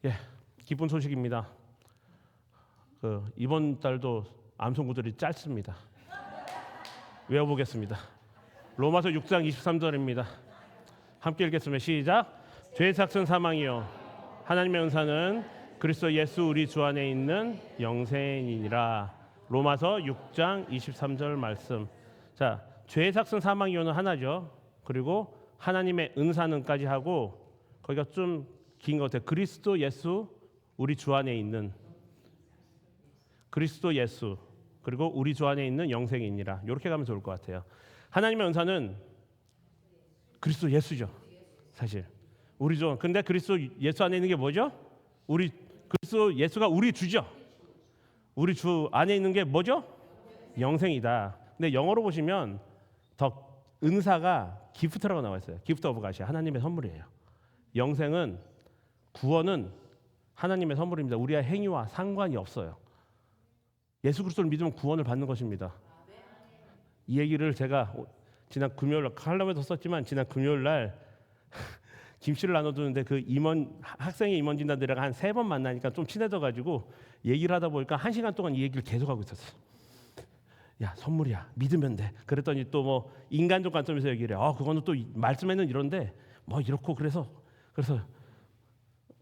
예, 기쁜 소식입니다. 이번 달도 암송 구절이 짧습니다. 외워보겠습니다. 로마서 6장 23절입니다. 함께 읽겠습니다. 시작. 죄의 삭은 사망이요 하나님의 은사는 그리스도 예수 우리 주 안에 있는 영생이니라. 로마서 6장 23절 말씀. 자, 죄의 삭은 사망이요는 하나죠. 그리고 하나님의 은사는까지 하고 거기가 좀 긴 것 같아요. 그리스도 예수 우리 주 안에 있는, 그리스도 예수 그리고 우리 주 안에 있는 영생이니라. 이렇게 가면 좋을 것 같아요. 하나님의 은사는 그리스도 예수죠. 사실 우리 주, 근데 그리스도 예수 안에 있는 게 뭐죠? 우리 그리스도 예수가 우리 주죠. 우리 주 안에 있는 게 뭐죠? 영생이다. 근데 영어로 보시면 더 은사가 기프트라고 나와 있어요. 기프트 오브 갓이 하나님의 선물이에요. 영생은, 구원은 하나님의 선물입니다. 우리의 행위와 상관이 없어요. 예수 그리스도를 믿으면 구원을 받는 것입니다. 이 얘기를 제가 지난 금요일 칼럼에도 썼지만 지난 금요일 날 김씨를 나눠주는데 그 임원 학생의 임원진단들이랑 한 3번 만나니까 좀 친해져가지고 얘기를 하다 보니까 1시간 동안 이 얘기를 계속하고 있었어. 야, 선물이야, 믿으면 돼. 그랬더니 또 뭐 인간적 관점에서 얘기를 해. 그거는 또 말씀에는 이런데 뭐 이렇고 그래서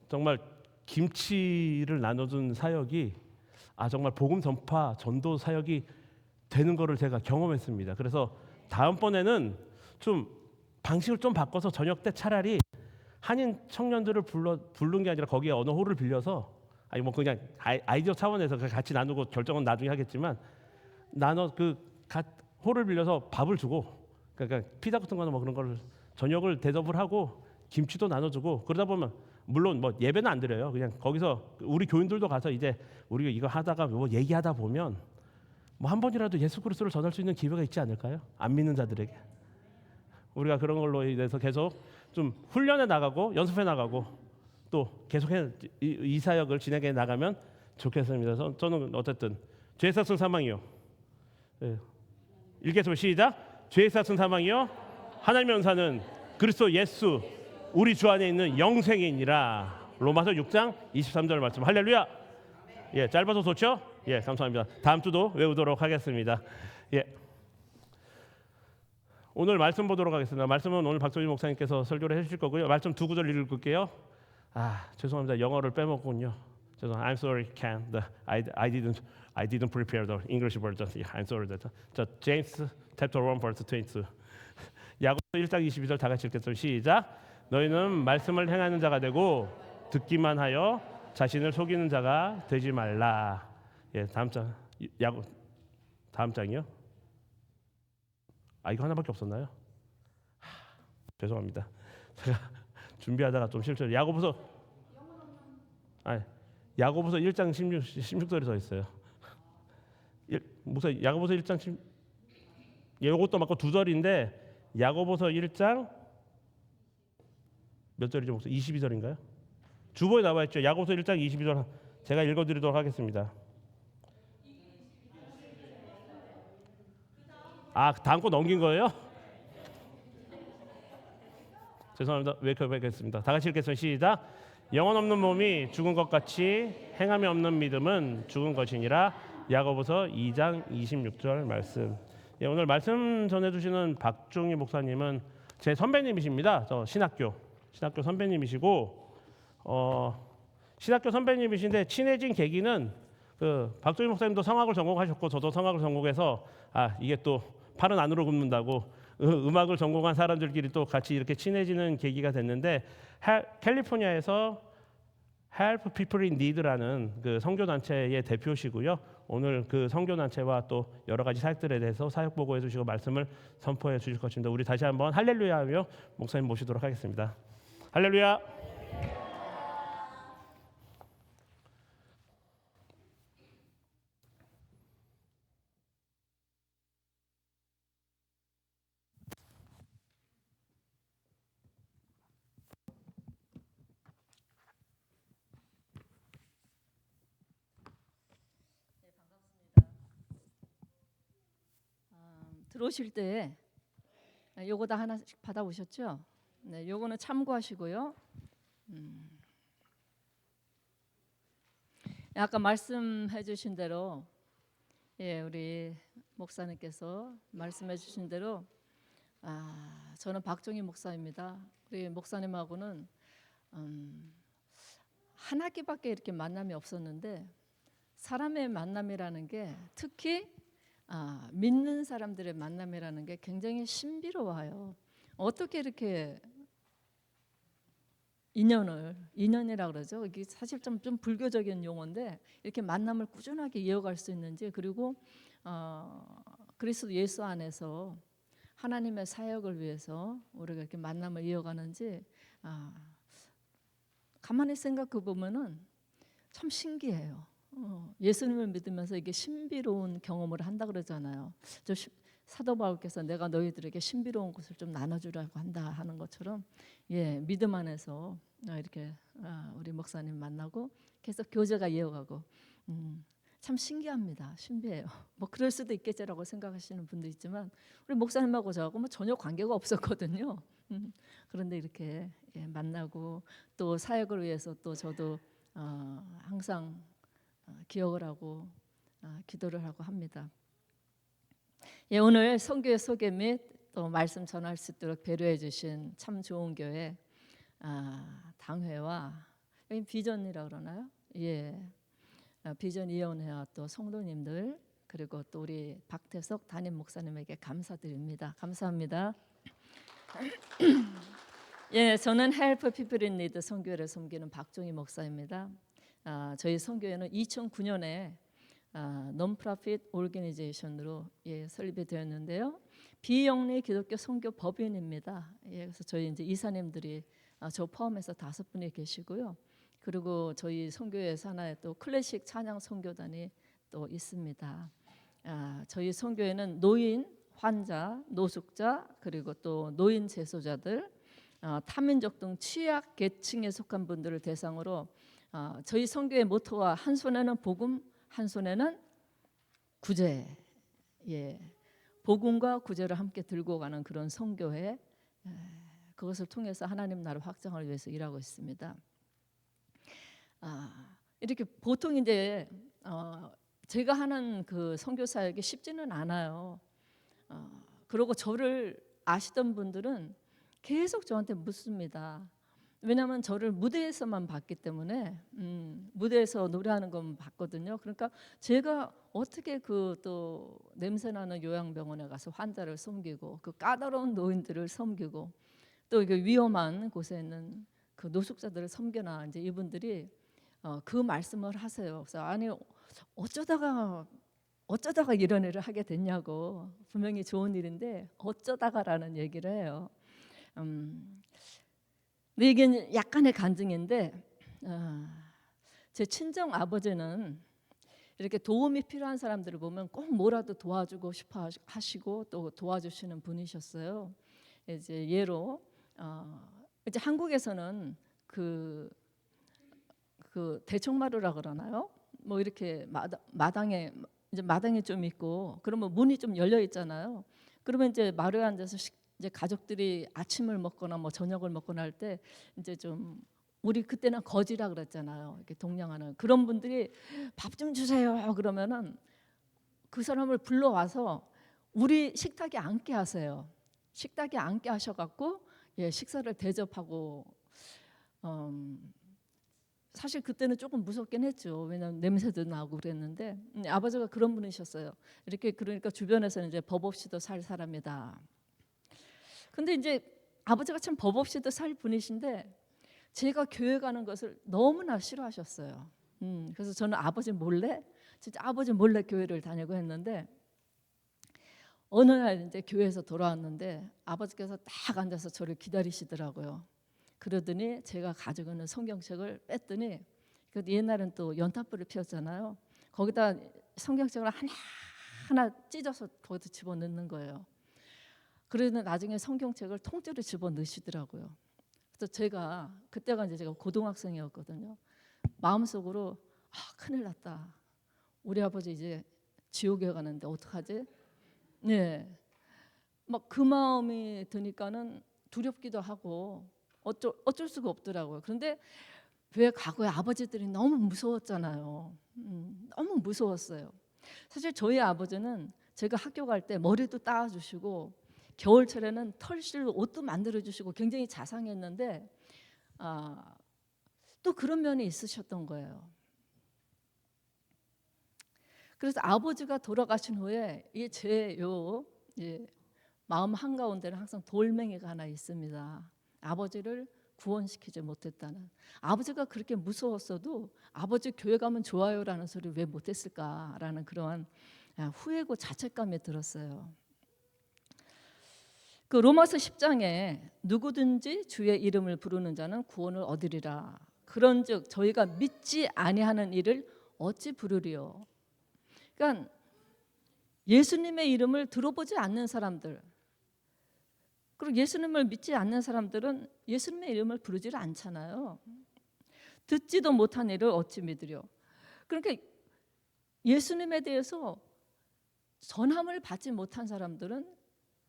정말 김치를 나눠준 사역이 정말 복음 전파 전도 사역이 되는 거를 제가 경험했습니다. 그래서 다음번에는 좀 방식을 좀 바꿔서 저녁 때 차라리 한인 청년들을 부른 게 아니라 거기에 어느 홀을 빌려서 뭐 그냥 아이디어 차원에서 같이 나누고 결정은 나중에 하겠지만 홀을 빌려서 밥을 주고, 그러니까 피자 같은 거나 뭐 그런 걸 저녁을 대접을 하고 김치도 나눠주고 그러다 보면 물론 뭐 예배는 안 드려요. 그냥 거기서 우리 교인들도 가서 이제 우리가 이거 하다가 뭐 얘기하다 보면 뭐 한 번이라도 예수 그리스도를 전할 수 있는 기회가 있지 않을까요? 안 믿는 자들에게. 우리가 그런 걸로 인해서 계속 좀 훈련해 나가고 연습해 나가고 또 계속해 이 사역을 진행해 나가면 좋겠습니다. 저는 어쨌든 죄 삭은 사망이요. 읽겠습니다. 시작. 죄 삭은 사망이요 하나님의 은사는 그리스도 예수 우리 주 안에 있는 영생이니라. 로마서 6장 23절 말씀. 할렐루야. 예, 짧아서 좋죠? 예, 감사합니다. 다음 주도 외우도록 하겠습니다. 예. 오늘 말씀 보도록 하겠습니다. 말씀은 오늘 박정희 목사님께서 설교를 해주실 거고요. 말씀 2구절 읽을게요. 죄송합니다. 영어를 빼먹군요. 죄송합니다. I'm sorry, Ken. I didn't prepare the English version. I'm sorry. 자, James chapter 1 verse 22. 야고보서 1장 22절 다 같이 읽겠습니다. 시작. 너희는 말씀을 행하는 자가 되고 듣기만 하여 자신을 속이는 자가 되지 말라. 예, 다음 장이요. 이거 하나밖에 없었나요? 죄송합니다. 제가 준비하다가 좀 실수. 야고보서 1장 16절에 써 있어요. 무슨 야고보서 1장 10. 이것도 맞고 2절인데 야고보서 1장 몇 절이죠? 22절인가요? 주보에 나와 있죠. 야고보서 1장 22절 제가 읽어드리도록 하겠습니다. 다음 거 넘긴 거예요? 죄송합니다. 웨이크업하겠습니다. 다 같이 읽겠습니다. 시작. 영혼 없는 몸이 죽은 것 같이 행함이 없는 믿음은 죽은 것이니라. 야고보서 2장 26절 말씀. 예, 오늘 말씀 전해주시는 박종희 목사님은 제 선배님이십니다. 저 신학교 선배님이시고 신학교 선배님이신데 친해진 계기는 박종희 목사님도 성악을 전공하셨고 저도 성악을 전공해서 이게 또 팔은 안으로 굽는다고 음악을 전공한 사람들끼리 또 같이 이렇게 친해지는 계기가 됐는데 캘리포니아에서 Help People in Need라는 그 선교 단체의 대표시고요. 오늘 그 선교 단체와 또 여러 가지 사역들에 대해서 사역 보고해 주시고 말씀을 선포해 주실 것입니다. 우리 다시 한번 할렐루야 하며 목사님 모시도록 하겠습니다. 할렐루야. 들어오실 때 요거 다 하나씩 받아오셨죠? 네, 요거는 참고하시고요. 아까 말씀해 주신 대로 예, 우리 목사님께서 말씀해 주신 대로 저는 박종희 목사입니다. 우리 목사님하고는 한 학기밖에 이렇게 만남이 없었는데 사람의 만남이라는 게 특히 믿는 사람들의 만남이라는 게 굉장히 신비로워요. 어떻게 이렇게 인연이라 그러죠. 이게 사실 좀 불교적인 용어인데 이렇게 만남을 꾸준하게 이어갈 수 있는지, 그리고 그리스도 예수 안에서 하나님의 사역을 위해서 우리가 이렇게 만남을 이어가는지 가만히 생각해 보면은 참 신기해요. 예수님을 믿으면서 이게 신비로운 경험을 한다 그러잖아요. 사도 바울께서 내가 너희들에게 신비로운 것을 좀 나눠주라고 한다 하는 것처럼, 예, 믿음 안에서 이렇게 우리 목사님 만나고 계속 교제가 이어가고 참 신기합니다. 신비해요. 뭐 그럴 수도 있겠지라고 생각하시는 분도 있지만 우리 목사님하고 저하고 뭐 전혀 관계가 없었거든요. 그런데 이렇게 만나고 또 사역을 위해서 또 저도 항상 기억을 하고 기도를 하고 합니다. 예, 오늘 선교의 소개 및 또 말씀 전할 수 있도록 배려해 주신 참 좋은 교회 당회와 여기 비전이라 그러나요? 예, 비전 위원회와 또 성도님들, 그리고 또 우리 박태석 담임 목사님에게 감사드립니다. 감사합니다. 예, 저는 Help People in Need 선교회를 섬기는 박종희 목사입니다. 저희 선교회는 2009년에 논프로핏 오르게니제이션으로 설립이 되었는데요. 비영리 기독교 선교 법인입니다. 그래서 저희 이제 이사님들이 저 포함해서 5분이 계시고요. 그리고 저희 선교회 산하에 또 클래식 찬양 선교단이 또 있습니다. 저희 선교회는 노인, 환자, 노숙자, 그리고 또 노인 재소자들, 타민족 등 취약 계층에 속한 분들을 대상으로 저희 선교회 모토가 한 손에는 복음, 한 손에는 구제, 복음과 구제를 함께 들고 가는 그런 선교회, 그것을 통해서 하나님 나라 확장을 위해서 일하고 있습니다. 이렇게 보통 이제 제가 하는 그 선교 사역이 쉽지는 않아요. 그리고 저를 아시던 분들은 계속 저한테 묻습니다. 왜냐하면 저를 무대에서만 봤기 때문에 무대에서 노래하는 것만 봤거든요. 그러니까 제가 어떻게 그 또 냄새나는 요양병원에 가서 환자를 섬기고 그 까다로운 노인들을 섬기고 또 이게 위험한 곳에 있는 그 노숙자들을 섬겨나, 이제 이분들이 그 말씀을 하세요. 그래서 아니 어쩌다가 이런 일을 하게 됐냐고, 분명히 좋은 일인데 어쩌다가라는 얘기를 해요. 근데 이게 약간의 간증인데 제 친정 아버지는 이렇게 도움이 필요한 사람들을 보면 꼭 뭐라도 도와주고 싶어 하시고 또 도와주시는 분이셨어요. 이제 예로 이제 한국에서는 그 대청마루라 그러나요? 뭐 이렇게 마당에 좀 있고 그러면 문이 좀 열려 있잖아요. 그러면 이제 마루에 앉아서 이제 가족들이 아침을 먹거나 뭐 저녁을 먹거나 할 때 이제 좀 우리 그때는 거지라 그랬잖아요. 이렇게 동냥하는 그런 분들이 밥 좀 주세요. 그러면은 그 사람을 불러와서 우리 식탁에 앉게 하세요. 식탁에 앉게 하셔갖고 식사를 대접하고 사실 그때는 조금 무섭긴 했죠. 왜냐하면 냄새도 나고 그랬는데 아버지가 그런 분이셨어요. 이렇게 그러니까 주변에서는 이제 법 없이도 살 사람이다. 근데 이제 아버지가 참 법 없이도 살 분이신데 제가 교회 가는 것을 너무나 싫어하셨어요. 그래서 저는 아버지 몰래 교회를 다니고 했는데 어느 날 이제 교회에서 돌아왔는데 아버지께서 딱 앉아서 저를 기다리시더라고요. 그러더니 제가 가지고 있는 성경책을 뺐더니 옛날엔 또 연탄불을 피웠잖아요. 거기다 성경책을 하나 찢어서 거기다 집어넣는 거예요. 그래서 나중에 성경책을 통째로 집어넣으시더라고요. 그래서 제가 그때가 이제 제가 고등학생이었거든요. 마음속으로 큰일 났다. 우리 아버지 이제 지옥에 가는데 어떡하지? 네, 막 그 마음이 드니까는 두렵기도 하고 어쩔 수가 없더라고요. 그런데 왜 과거에 아버지들이 너무 무서웠잖아요. 너무 무서웠어요. 사실 저희 아버지는 제가 학교 갈 때 머리도 따주시고 겨울철에는 털실로 옷도 만들어주시고 굉장히 자상했는데 또 그런 면이 있으셨던 거예요. 그래서 아버지가 돌아가신 후에 제요 마음 한가운데는 항상 돌멩이가 하나 있습니다. 아버지를 구원시키지 못했다는. 아버지가 그렇게 무서웠어도 아버지 교회 가면 좋아요라는 소리 왜 못했을까라는 그러한 후회고 자책감이 들었어요. 그 로마서 10장에 누구든지 주의 이름을 부르는 자는 구원을 얻으리라. 그런즉 저희가 믿지 아니하는 이를 어찌 부르리요. 그러니까 예수님의 이름을 들어보지 않는 사람들, 그리고 예수님을 믿지 않는 사람들은 예수님의 이름을 부르지를 않잖아요. 듣지도 못한 이를 어찌 믿으려. 그러니까 예수님에 대해서 전함을 받지 못한 사람들은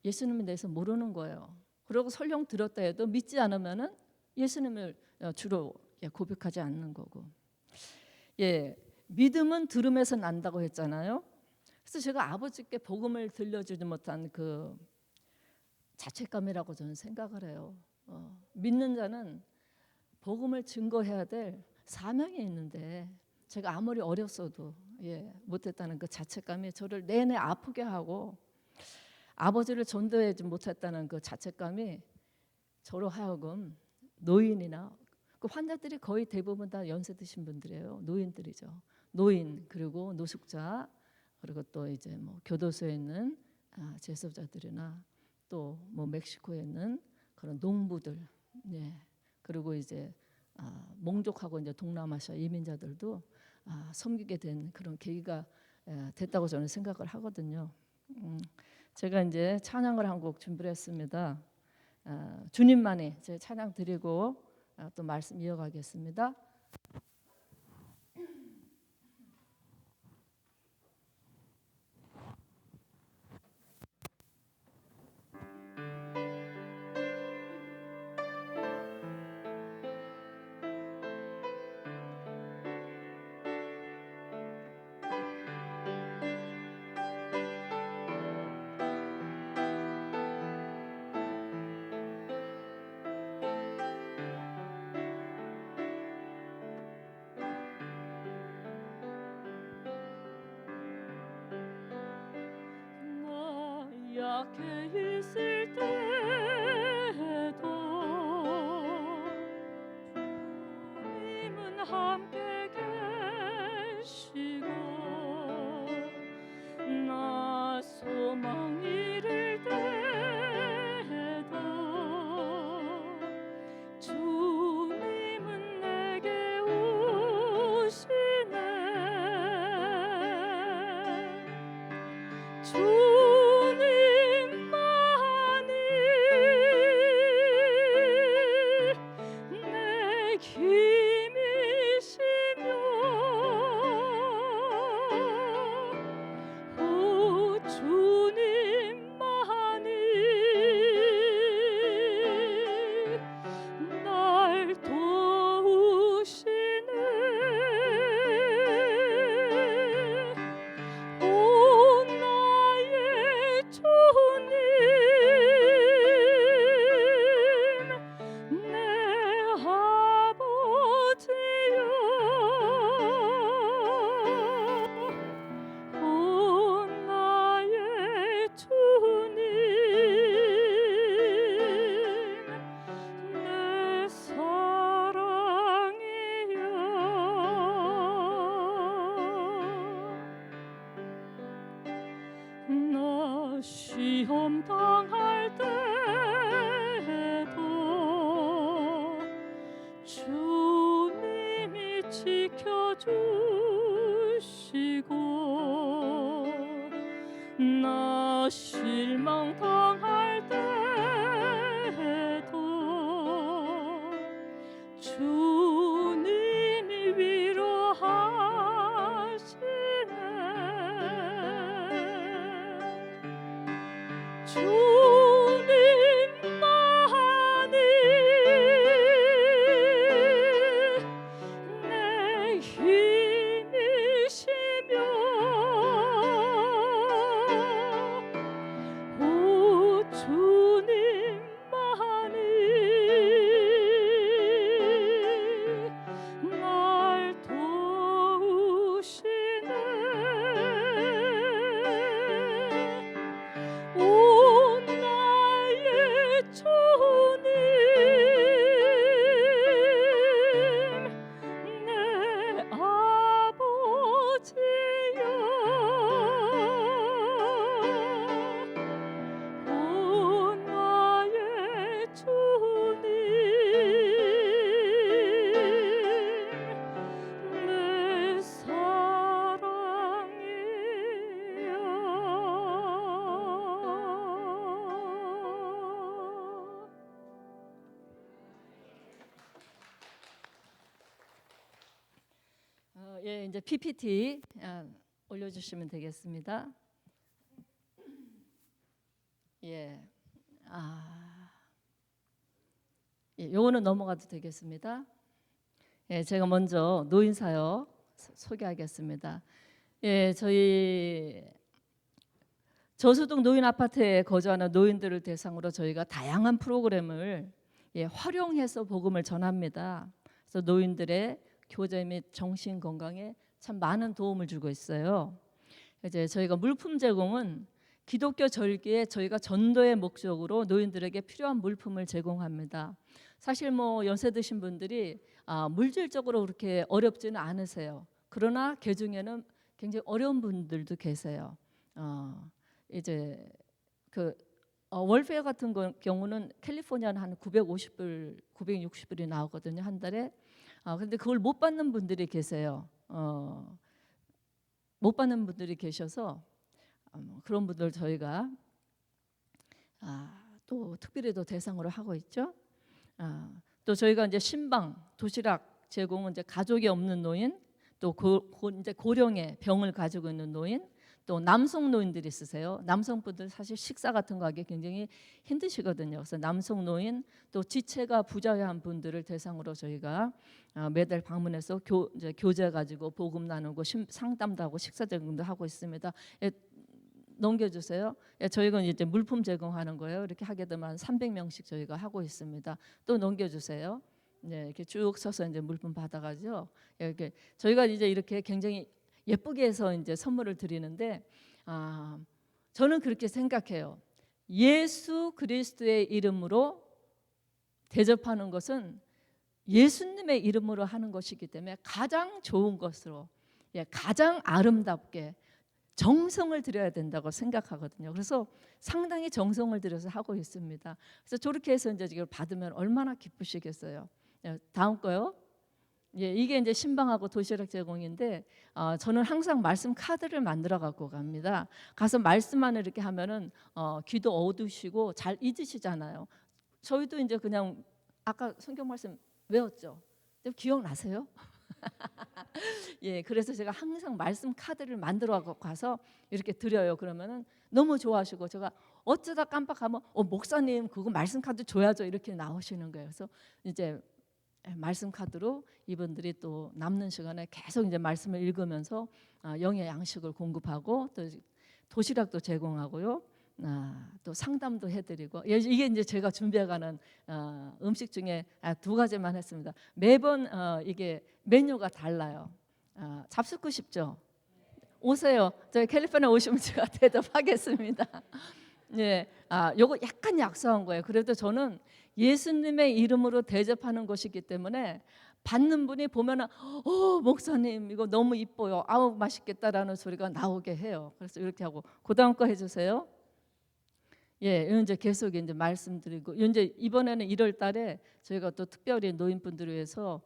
예수님에 대해서 모르는 거예요. 그리고 설령 들었다 해도 믿지 않으면은 예수님을 주로 고백하지 않는 거고. 믿음은 들음에서 난다고 했잖아요. 그래서 제가 아버지께 복음을 들려주지 못한 그 자책감이라고 저는 생각을 해요. 믿는 자는 복음을 증거해야 될 사명이 있는데 제가 아무리 어렸어도 못했다는 그 자책감이 저를 내내 아프게 하고 아버지를 전도하지 못했다는 그 자책감이 저로 하여금 노인이나 그 환자들이 거의 대부분 다 연세 드신 분들이에요. 노인들이죠. 노인 그리고 노숙자 그리고 또 이제 뭐 교도소에 있는 재소자들이나 또 뭐 멕시코에 있는 그런 농부들, 그리고 이제 몽족하고 이제 동남아시아 이민자들도 섬기게 된 그런 계기가 됐다고 저는 생각을 하거든요. 제가 이제 찬양을 한 곡 준비를 했습니다. 주님만이 제 찬양 드리고 또 말씀 이어가겠습니다. 약해 있을 때에도 주님은 함께 계시고 나 소망 잃을 때에도 주님은 내게 오시네. 내 힘이시며 오 주님만이 날 도우시네. 오 나의 주님 내 아버지여 오 나의 주님 내 사랑이여. 나 시험 당할 때에도 주님이 지켜주시고 나 실망 당할 때에도 주님이 위로하시네. 주님만이 예, 이제 PPT 올려주시면 되겠습니다. 예, 요거는 넘어가도 되겠습니다. 예, 제가 먼저 노인 사역 소개하겠습니다. 예, 저희 저소득 노인 아파트에 거주하는 노인들을 대상으로 저희가 다양한 프로그램을 활용해서 복음을 전합니다. 그래서 노인들의 교제 및 정신 건강에 참 많은 도움을 주고 있어요. 이제 저희가 물품 제공은 기독교 절기에 저희가 전도의 목적으로 노인들에게 필요한 물품을 제공합니다. 사실 뭐 연세 드신 분들이 물질적으로 그렇게 어렵지는 않으세요. 그러나 그 중에는 굉장히 어려운 분들도 계세요. 이제 그 월페어 같은 경우는 캘리포니아는 한 950불, 960불이 나오거든요, 한 달에. 근데 그걸 못 받는 분들이 계세요. 못 받는 분들이 계셔서 그런 분들 저희가 또 특별히 또 대상으로 하고 있죠. 또 저희가 이제 신방, 도시락 제공은 이제 가족이 없는 노인, 또 이제 고령의 병을 가지고 있는 노인, 또 남성 노인들이 있으세요. 남성분들 사실 식사 같은 거 하기 굉장히 힘드시거든요. 그래서 남성 노인, 또 지체가 부자한 분들을 대상으로 저희가 매달 방문해서 이제 교제 가지고 복음 나누고 상담도 하고 식사 제공도 하고 있습니다. 넘겨주세요. 저희가 이제 물품 제공하는 거예요. 이렇게 하게 되면 300명씩 저희가 하고 있습니다. 또 넘겨주세요. 네, 이렇게 쭉 서서 이제 물품 받아가죠. 이렇게 저희가 이제 이렇게 굉장히 예쁘게 해서 이제 선물을 드리는데, 저는 그렇게 생각해요. 예수 그리스도의 이름으로 대접하는 것은 예수님의 이름으로 하는 것이기 때문에 가장 좋은 것으로, 가장 아름답게 정성을 들여야 된다고 생각하거든요. 그래서 상당히 정성을 들여서 하고 있습니다. 그래서 저렇게 해서 이제 이걸 받으면 얼마나 기쁘시겠어요. 다음 거요. 이게 이제 신방하고 도시락 제공인데, 저는 항상 말씀 카드를 만들어 갖고 갑니다. 가서 말씀만 이렇게 하면은 귀도 어두시고 잘 잊으시잖아요. 저희도 이제 그냥 아까 성경 말씀 외웠죠. 기억나세요? 그래서 제가 항상 말씀 카드를 만들어 갖고 가서 이렇게 드려요. 그러면은 너무 좋아하시고, 제가 어쩌다 깜빡하면 목사님 그거 말씀 카드 줘야죠, 이렇게 나오시는 거예요. 그래서 이제 말씀 카드로 이분들이 또 남는 시간에 계속 이제 말씀을 읽으면서 영의 양식을 공급하고, 또 도시락도 제공하고요. 또 상담도 해드리고, 이게 이제 제가 준비해가는 음식 중에 2가지만 했습니다. 매번 이게 메뉴가 달라요. 잡수고 싶죠? 오세요. 저희 캘리포니아 오시면 제가 대접하겠습니다. 요거 약간 약소한 거예요. 그래도 저는 예수님의 이름으로 대접하는 것이기 때문에 받는 분이 보면은 목사님 이거 너무 이뻐요. 아우 맛있겠다라는 소리가 나오게 해요. 그래서 이렇게 하고 그다음 거 해주세요. 이제 계속 이제 말씀드리고, 이제 이번에는 1월달에 저희가 또 특별히 노인분들을 위해서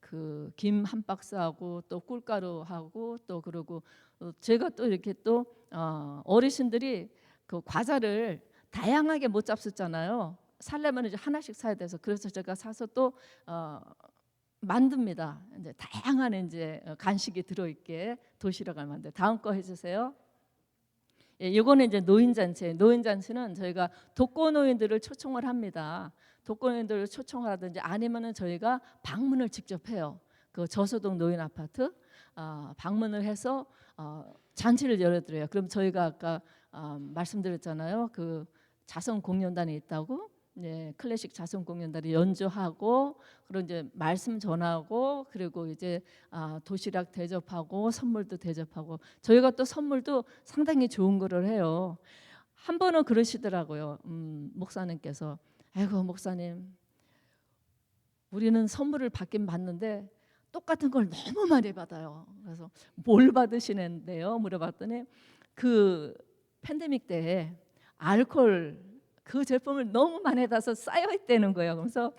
그 김 한 박스하고 또 꿀가루하고 또 그러고, 제가 또 이렇게 또 어르신들이 그 과자를 다양하게 못 잡수잖아요. 살려면 이제 하나씩 사야 돼서, 그래서 제가 사서 또 만듭니다. 이제 다양한 이제 간식이 들어있게 도시락을 만들. 다음 거 해주세요. 이거는 이제 노인잔치. 노인잔치는 저희가 독거노인들을 초청을 합니다. 독거노인들을 초청하든지 아니면은 저희가 방문을 직접 해요. 그 저소득 노인 아파트 방문을 해서 잔치를 열어드려요. 그럼 저희가 아까 말씀드렸잖아요. 그 자선 공연단이 있다고. 클래식 자선 공연단이 연주하고, 그리고 이제 말씀 전하고, 그리고 이제 도시락 대접하고 선물도 대접하고, 저희가 또 선물도 상당히 좋은 거를 해요. 한 번은 그러시더라고요. 목사님께서, 아이고 목사님, 우리는 선물을 받긴 받는데 똑같은 걸 너무 많이 받아요. 그래서 뭘 받으시는데요? 물어봤더니 그 팬데믹 때 알코올 그 제품을 너무 많이 받아서 쌓여 있다는 거예요. 그래서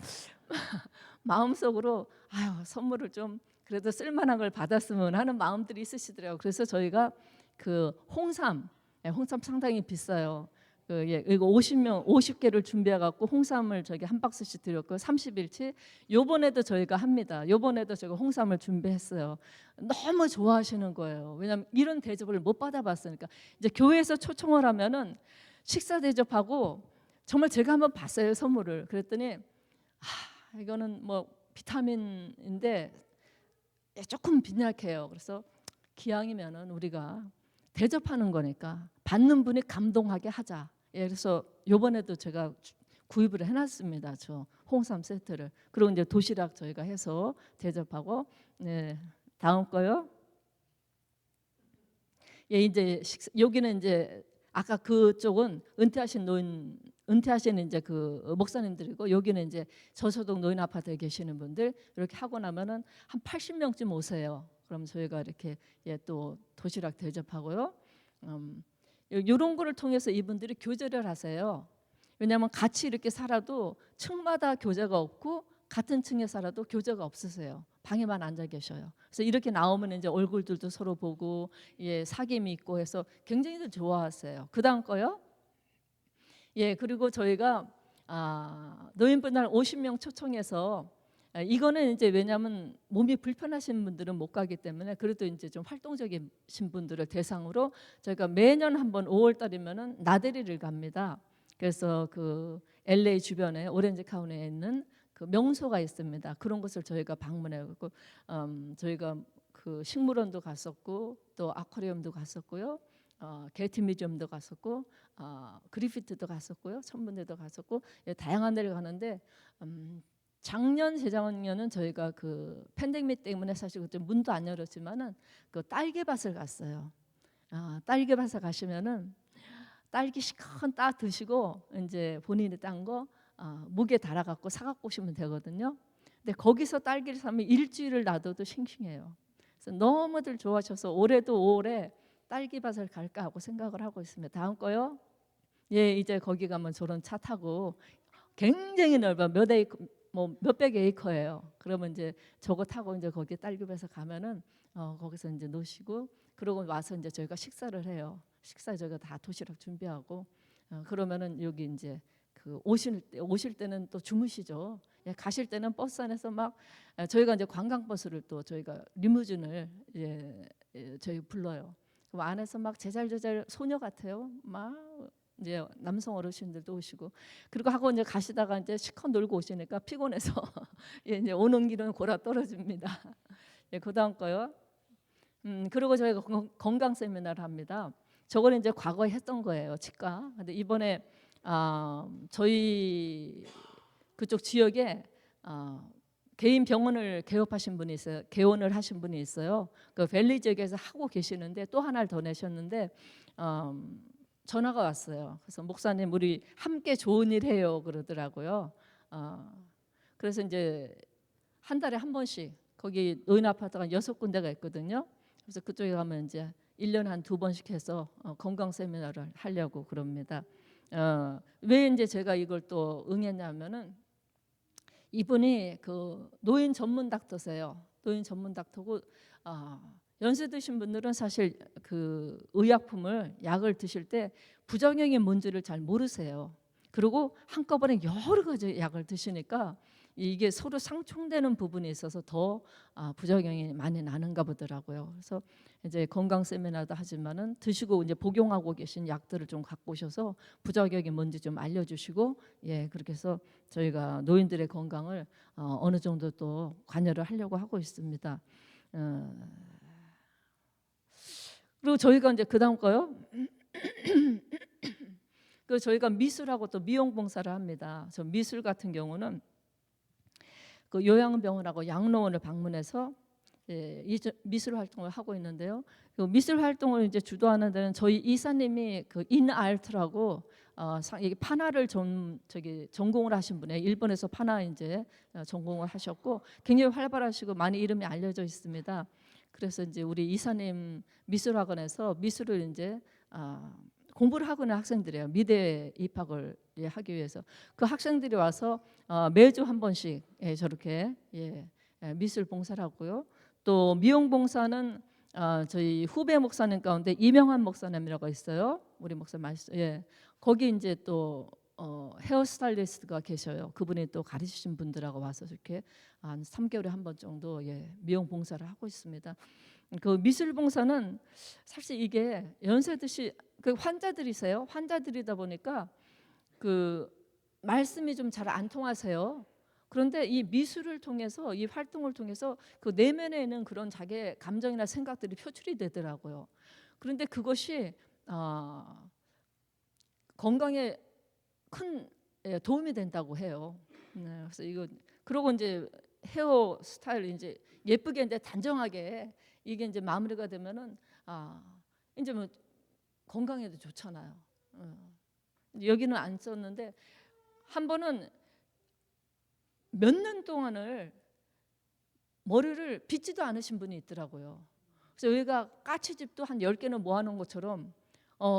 마음속으로 선물을 좀 그래도 쓸만한 걸 받았으면 하는 마음들이 있으시더라고요. 그래서 저희가 그 홍삼 상당히 비싸요. 이거 50개를 준비해 갖고 홍삼을 저기 한 박스씩 드렸고 30일치. 요번에도 저희가 합니다. 요번에도 제가 홍삼을 준비했어요. 너무 좋아하시는 거예요. 왜냐하면 이런 대접을 못 받아봤으니까. 이제 교회에서 초청을 하면은 식사 대접하고 정말 제가 한번 봤어요, 선물을. 그랬더니 이거는 뭐 비타민인데 조금 빈약해요. 그래서 기왕이면은 우리가 대접하는 거니까 받는 분이 감동하게 하자. 그래서 요번에도 제가 구입을 해놨습니다. 저 홍삼 세트를. 그리고 이제 도시락 저희가 해서 대접하고. 네, 다음 거요. 이제 여기는 이제 아까 그쪽은 은퇴하신 이제 그 목사님들이고, 여기는 이제 저소득 노인 아파트에 계시는 분들. 이렇게 하고 나면은 한 80명쯤 오세요. 그럼 저희가 이렇게 또 도시락 대접하고요. 이런 거를 통해서 이분들이 교제를 하세요. 왜냐하면 같이 이렇게 살아도 층마다 교제가 없고 같은 층에 살아도 교제가 없으세요. 방에만 앉아 계셔요. 그래서 이렇게 나오면 이제 얼굴들도 서로 보고 사귐이 있고 해서 굉장히 좋아하세요. 그 다음 거요. 그리고 저희가 노인분들 50명 초청해서, 이거는 이제 왜냐하면 몸이 불편하신 분들은 못 가기 때문에 그래도 이제 좀 활동적이신 분들을 대상으로 저희가 매년 한번 5월 달이면은 나들이를 갑니다. 그래서 그 LA 주변에 오렌지 카운티에 있는 그 명소가 있습니다. 그런 곳을 저희가 방문해고 저희가 그 식물원도 갔었고 또 아쿠아리움도 갔었고요. 게티 뮤지엄도 갔었고 그리피트도 갔었고요. 천문대도 갔었고 다양한 데를 가는데 작년 재작년은 저희가 그 팬데믹 때문에 사실 그때 문도 안 열었지만은 그 딸기밭을 갔어요. 딸기밭에 가시면은 딸기 시큰 따 드시고 이제 본인이 딴 거 무게 달아 갖고 사 갖고 오시면 되거든요. 근데 거기서 딸기를 사면 일주일을 놔둬도 싱싱해요. 그래서 너무들 좋아하셔서 올해도 올해 딸기밭을 갈까 하고 생각을 하고 있습니다. 다음 거요. 이제 거기 가면 저런 차 타고 굉장히 넓어. 몇백 에이커예요. 그러면 이제 저거 타고 이제 거기 딸기밭에 가면은 거기서 이제 노시고, 그러고 와서 이제 저희가 식사를 해요. 식사 저희가 다 도시락 준비하고 그러면은 여기 이제 그 오실 때는 또 주무시죠. 가실 때는 버스 안에서 막 저희가 이제 관광버스를 또 저희가 리무진을 저희 불러요. 그럼 안에서 막 제잘제잘 소녀 같아요. 막 이제 남성 어르신들도 오시고, 그리고 하고 이제 가시다가 이제 실컷 놀고 오시니까 피곤해서 이제 오는 길은 골아 떨어집니다. 그다음 거요. 그리고 저희가 건강 세미나를 합니다. 저거는 이제 과거에 했던 거예요, 치과. 근데 이번에 저희 그쪽 지역에 개인 병원을 개업하신 분이 있어요. 개원을 하신 분이 있어요. 그 밸리 지역에서 하고 계시는데 또 하나를 더 내셨는데 전화가 왔어요. 그래서 목사님 우리 함께 좋은 일 해요 그러더라고요. 그래서 이제 한 달에 한 번씩 거기 노인 아파트가 6군데가 있거든요. 그래서 그쪽에 가면 이제 1년에 한 2번씩 해서 건강 세미나를 하려고 그럽니다. 왜 이제 제가 이걸 또 응했냐면은 이분이 그 노인 전문 닥터세요. 노인 전문 닥터고 연세 드신 분들은 사실 그 의약품을 약을 드실 때 부작용이 뭔지를 잘 모르세요. 그리고 한꺼번에 여러 가지 약을 드시니까 이게 서로 상충되는 부분이 있어서 더 부작용이 많이 나는가 보더라고요. 그래서 이제 건강 세미나도 하지만은 드시고 이제 복용하고 계신 약들을 좀 갖고 오셔서 부작용이 뭔지 좀 알려주시고, 그렇게 해서 저희가 노인들의 건강을 어느 정도 또 관여를 하려고 하고 있습니다. 그리고 저희가 이제 그다음 거요. 그 저희가 미술하고 또 미용 봉사를 합니다. 저 미술 같은 경우는 그 요양병원하고 양로원을 방문해서 이 미술 활동을 하고 있는데요. 그 미술 활동을 이제 주도하는 데는 저희 이사님이 그 인아트라고 이게 파나를 전공을 하신 분이에요. 일본에서 파나 이제 전공을 하셨고 굉장히 활발하시고 많이 이름이 알려져 있습니다. 그래서 이제 우리 이사님 미술학원에서 미술을 이제 공부를 하고 있는 학생들이에요. 미대 입학을 하기 위해서 그 학생들이 와서 매주 한 번씩 저렇게 미술 봉사를 하고요. 또 미용 봉사는 저희 후배 목사님 가운데 이명환 목사님이라고 있어요. 우리 목사 말씀. 예. 거기 이제 또 헤어스타일리스트가 계셔요. 그분이 또 가르치신 분들하고 와서 이렇게 한 3개월에 한 번 정도 미용 봉사를 하고 있습니다. 그 미술 봉사는 사실 이게 연세드시 그 환자들이세요. 환자들이다 보니까 그 말씀이 좀 잘 안 통하세요. 그런데 이 미술을 통해서 이 활동을 통해서 그 내면에 있는 그런 자기의 감정이나 생각들이 표출이 되더라고요. 그런데 그것이 건강에 큰 도움이 된다고 해요. 네, 그래서 이거 그러고 이제 헤어 스타일 이제 예쁘게 이제 단정하게 이게 이제 마무리가 되면은 이제 뭐 건강에도 좋잖아요. 여기는 안 썼는데 한 번은 몇 년 동안을 머리를 빗지도 않으신 분이 있더라고요. 그래서 여기가 까치집도 한 10개는 모아놓은 것처럼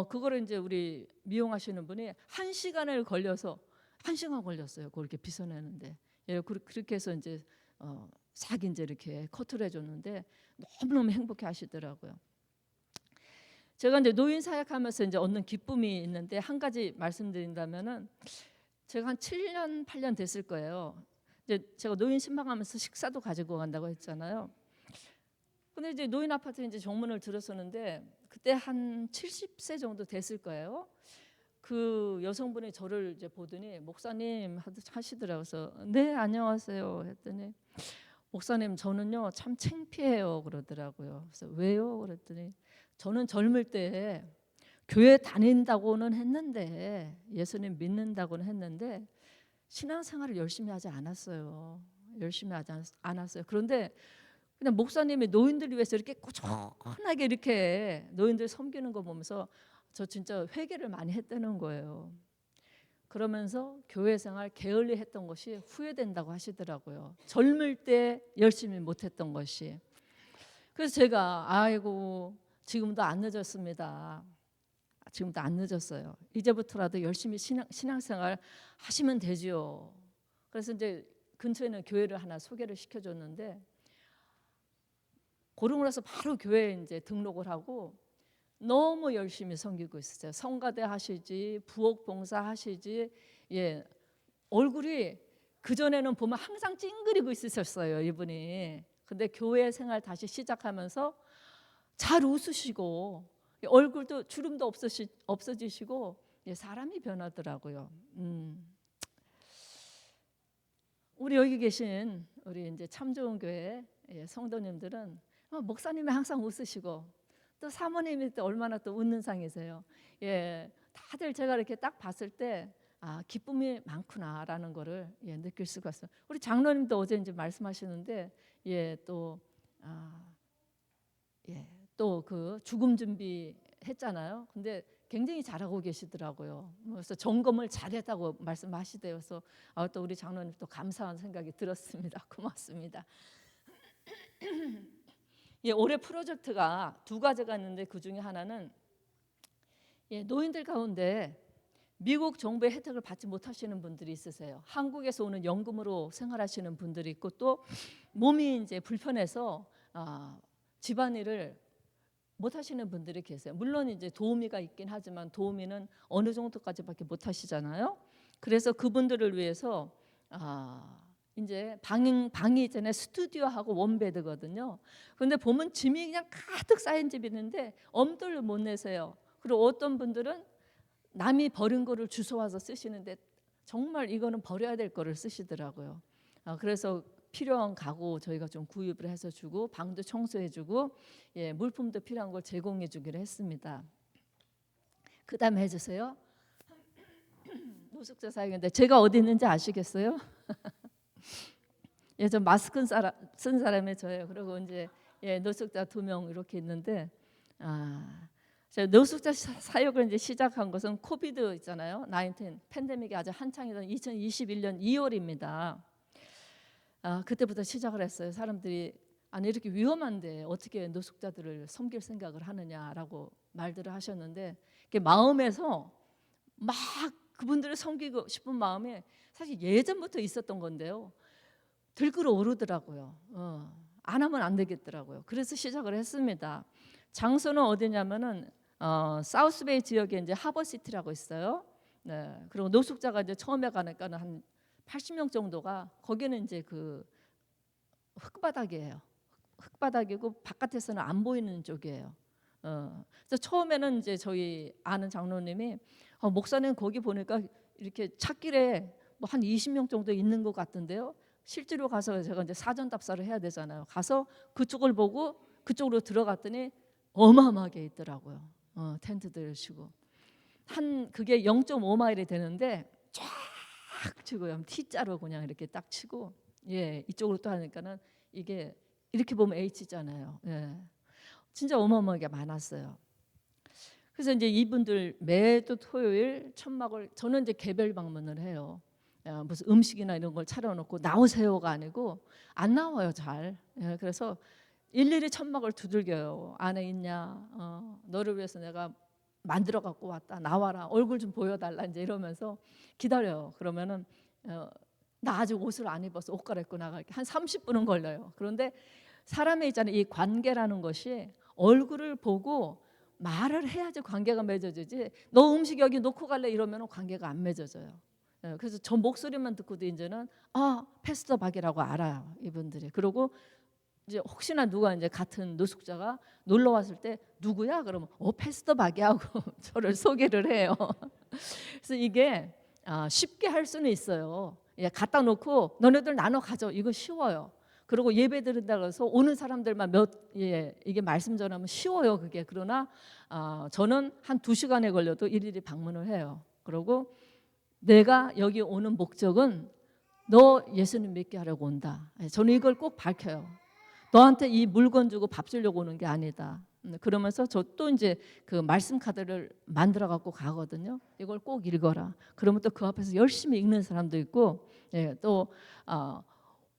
그거를 이제 우리 미용하시는 분이 1시간을 걸려서 1시간 걸렸어요. 그렇게 빗어내는데 그렇게 해서 이제 싹 이제 이렇게 커트를 해줬는데 너무너무 행복해 하시더라고요. 제가 이제 노인 사역하면서 이제 얻는 기쁨이 있는데 한 가지 말씀드린다면은 제가 한 7년 8년 됐을 거예요. 이제 제가 노인 신방하면서 식사도 가지고 간다고 했잖아요. 근데 이제 노인 아파트에 이제 정문을 들었었는데 그때 한 70세 정도 됐을 거예요. 그 여성분이 저를 이제 보더니 목사님 하시더라고요. 그래서 네 안녕하세요 했더니 목사님 저는요 참 창피해요 그러더라고요. 그래서 왜요? 그랬더니 저는 젊을 때 교회 다닌다고는 했는데 예수님 믿는다고는 했는데 신앙생활을 열심히 하지 않았어요. 열심히 하지 않았어요. 그런데 그냥 목사님이 노인들을 위해서 이렇게 꾸준하게 이렇게 노인들 섬기는 거 보면서 저 진짜 회개를 많이 했다는 거예요. 그러면서 교회 생활 게을리 했던 것이 후회된다고 하시더라고요. 젊을 때 열심히 못했던 것이. 그래서 제가 아이고 지금도 안 늦었습니다. 지금도 안 늦었어요. 이제부터라도 열심히 신앙생활 하시면 되지요. 그래서 이제 근처에는 교회를 하나 소개를 시켜줬는데 그러고 나서 바로 교회에 이제 등록을 하고 너무 열심히 섬기고 있었어요. 성가대 하시지, 부엌 봉사 하시지, 얼굴이 그 전에는 보면 항상 찡그리고 있으셨어요, 이분이. 근데 교회 생활 다시 시작하면서 잘 웃으시고 얼굴도 주름도 없어지시고 사람이 변하더라고요. 우리 여기 계신 우리 이제 참 좋은 교회 성도님들은 목사님이 항상 웃으시고 또 사모님이 또 얼마나 또 웃는 상이세요. 다들 제가 이렇게 딱 봤을 때 기쁨이 많구나라는 거를 느낄 수가 있어요. 우리 장로님도 어제 이제 말씀하시는데 또 그 죽음 준비했잖아요. 근데 굉장히 잘하고 계시더라고요. 그래서 점검을 잘했다고 말씀하시대요. 그래서 또 우리 장로님 또 감사한 생각이 들었습니다. 고맙습니다. 올해 프로젝트가 2가지가 있는데 그 중에 하나는 노인들 가운데 미국 정부의 혜택을 받지 못하시는 분들이 있으세요. 한국에서 오는 연금으로 생활하시는 분들이 있고 또 몸이 이제 불편해서 집안일을 못 하시는 분들이 계세요. 물론 이제 도우미가 있긴 하지만 도우미는 어느 정도까지밖에 못 하시잖아요. 그래서 그분들을 위해서 이제 방이 있잖아요. 스튜디오하고 원베드거든요. 그런데 보면 짐이 그냥 가득 쌓인 집이 있는데 엄두를 못 내세요. 그리고 어떤 분들은 남이 버린 거를 주워와서 쓰시는데 정말 이거는 버려야 될 거를 쓰시더라고요. 그래서 필요한 가구 저희가 좀 구입을 해서 주고 방도 청소해주고 물품도 필요한 걸 제공해주기로 했습니다. 그 다음에 해주세요. 노숙자 사역인데 제가 어디 있는지 아시겠어요? 저 마스크 쓴 사람이 저예요. 그리고 이제 노숙자 2명 이렇게 있는데 제가 노숙자 사역을 이제 시작한 것은 코비드 있잖아요. 19 팬데믹이 아주 한창이던 2021년 2월입니다. 그때부터 시작을 했어요. 사람들이 아니 이렇게 위험한데 어떻게 노숙자들을 섬길 생각을 하느냐라고 말들을 하셨는데 마음에서 막 그분들을 섬기고 싶은 마음에 사실 예전부터 있었던 건데요. 들끓어 오르더라고요. 안 하면 안 되겠더라고요. 그래서 시작을 했습니다. 장소는 어디냐면은 사우스베이 지역에 이제 하버시티라고 있어요. 네. 그리고 노숙자가 이제 처음에 가니까는 한 80명 정도가 거기는 이제 그 흙바닥이에요. 흙바닥이고 바깥에서는 안 보이는 쪽이에요. 그래서 처음에는 이제 저희 아는 장로님이 목사님 거기 보니까 이렇게 찻길에 뭐 한 20명 정도 있는 것 같은데요. 실제로 가서 제가 이제 사전 답사를 해야 되잖아요. 가서 그쪽을 보고 그쪽으로 들어갔더니 어마어마하게 있더라고요. 텐트들 치고 한 그게 0.5마일이 되는데 쫙 치고요. T자로 그냥 이렇게 딱 치고 예 이쪽으로 또 하니까는 이게 이렇게 보면 H잖아요. 예. 진짜 어마어마하게 많았어요. 그래서 이제 이분들 매주 토요일 천막을 저는 이제 개별 방문을 해요. 무슨 음식이나 이런 걸 차려놓고 나오세요가 아니고 안 나와요 잘. 예, 그래서 일일이 천막을 두들겨요. 안에 있냐? 너를 위해서 내가 만들어 갖고 왔다. 나와라. 얼굴 좀 보여달라. 이제 이러면서 기다려요. 그러면은 나 아직 옷을 안 입어서 옷 갈아입고 나갈게. 한 30분은 걸려요. 그런데 사람의 있잖아요. 이 관계라는 것이 얼굴을 보고 말을 해야지 관계가 맺어지지. 너 음식 여기 놓고 갈래 이러면 관계가 안 맺어져요. 그래서 저 목소리만 듣고도 이제는 패스터 박이라고 알아요 이분들이. 그리고 이제 혹시나 누가 이제 같은 노숙자가 놀러 왔을 때 누구야? 그러면 패스터 박이 하고 저를 소개를 해요. 그래서 이게 쉽게 할 수는 있어요. 예, 갖다 놓고 너네들 나눠 가져. 이거 쉬워요. 그리고 예배 드린다고 해서 오는 사람들만 이게 말씀 전하면 쉬워요 그게. 그러나 저는 한 2시간에 걸려도 일일이 방문을 해요. 그리고 내가 여기 오는 목적은 너 예수님 믿게 하려고 온다. 저는 이걸 꼭 밝혀요. 너한테 이 물건 주고 밥 주려고 오는 게 아니다. 그러면서 저 또 이제 그 말씀 카드를 만들어 갖고 가거든요. 이걸 꼭 읽어라. 그러면 또 그 앞에서 열심히 읽는 사람도 있고, 예, 또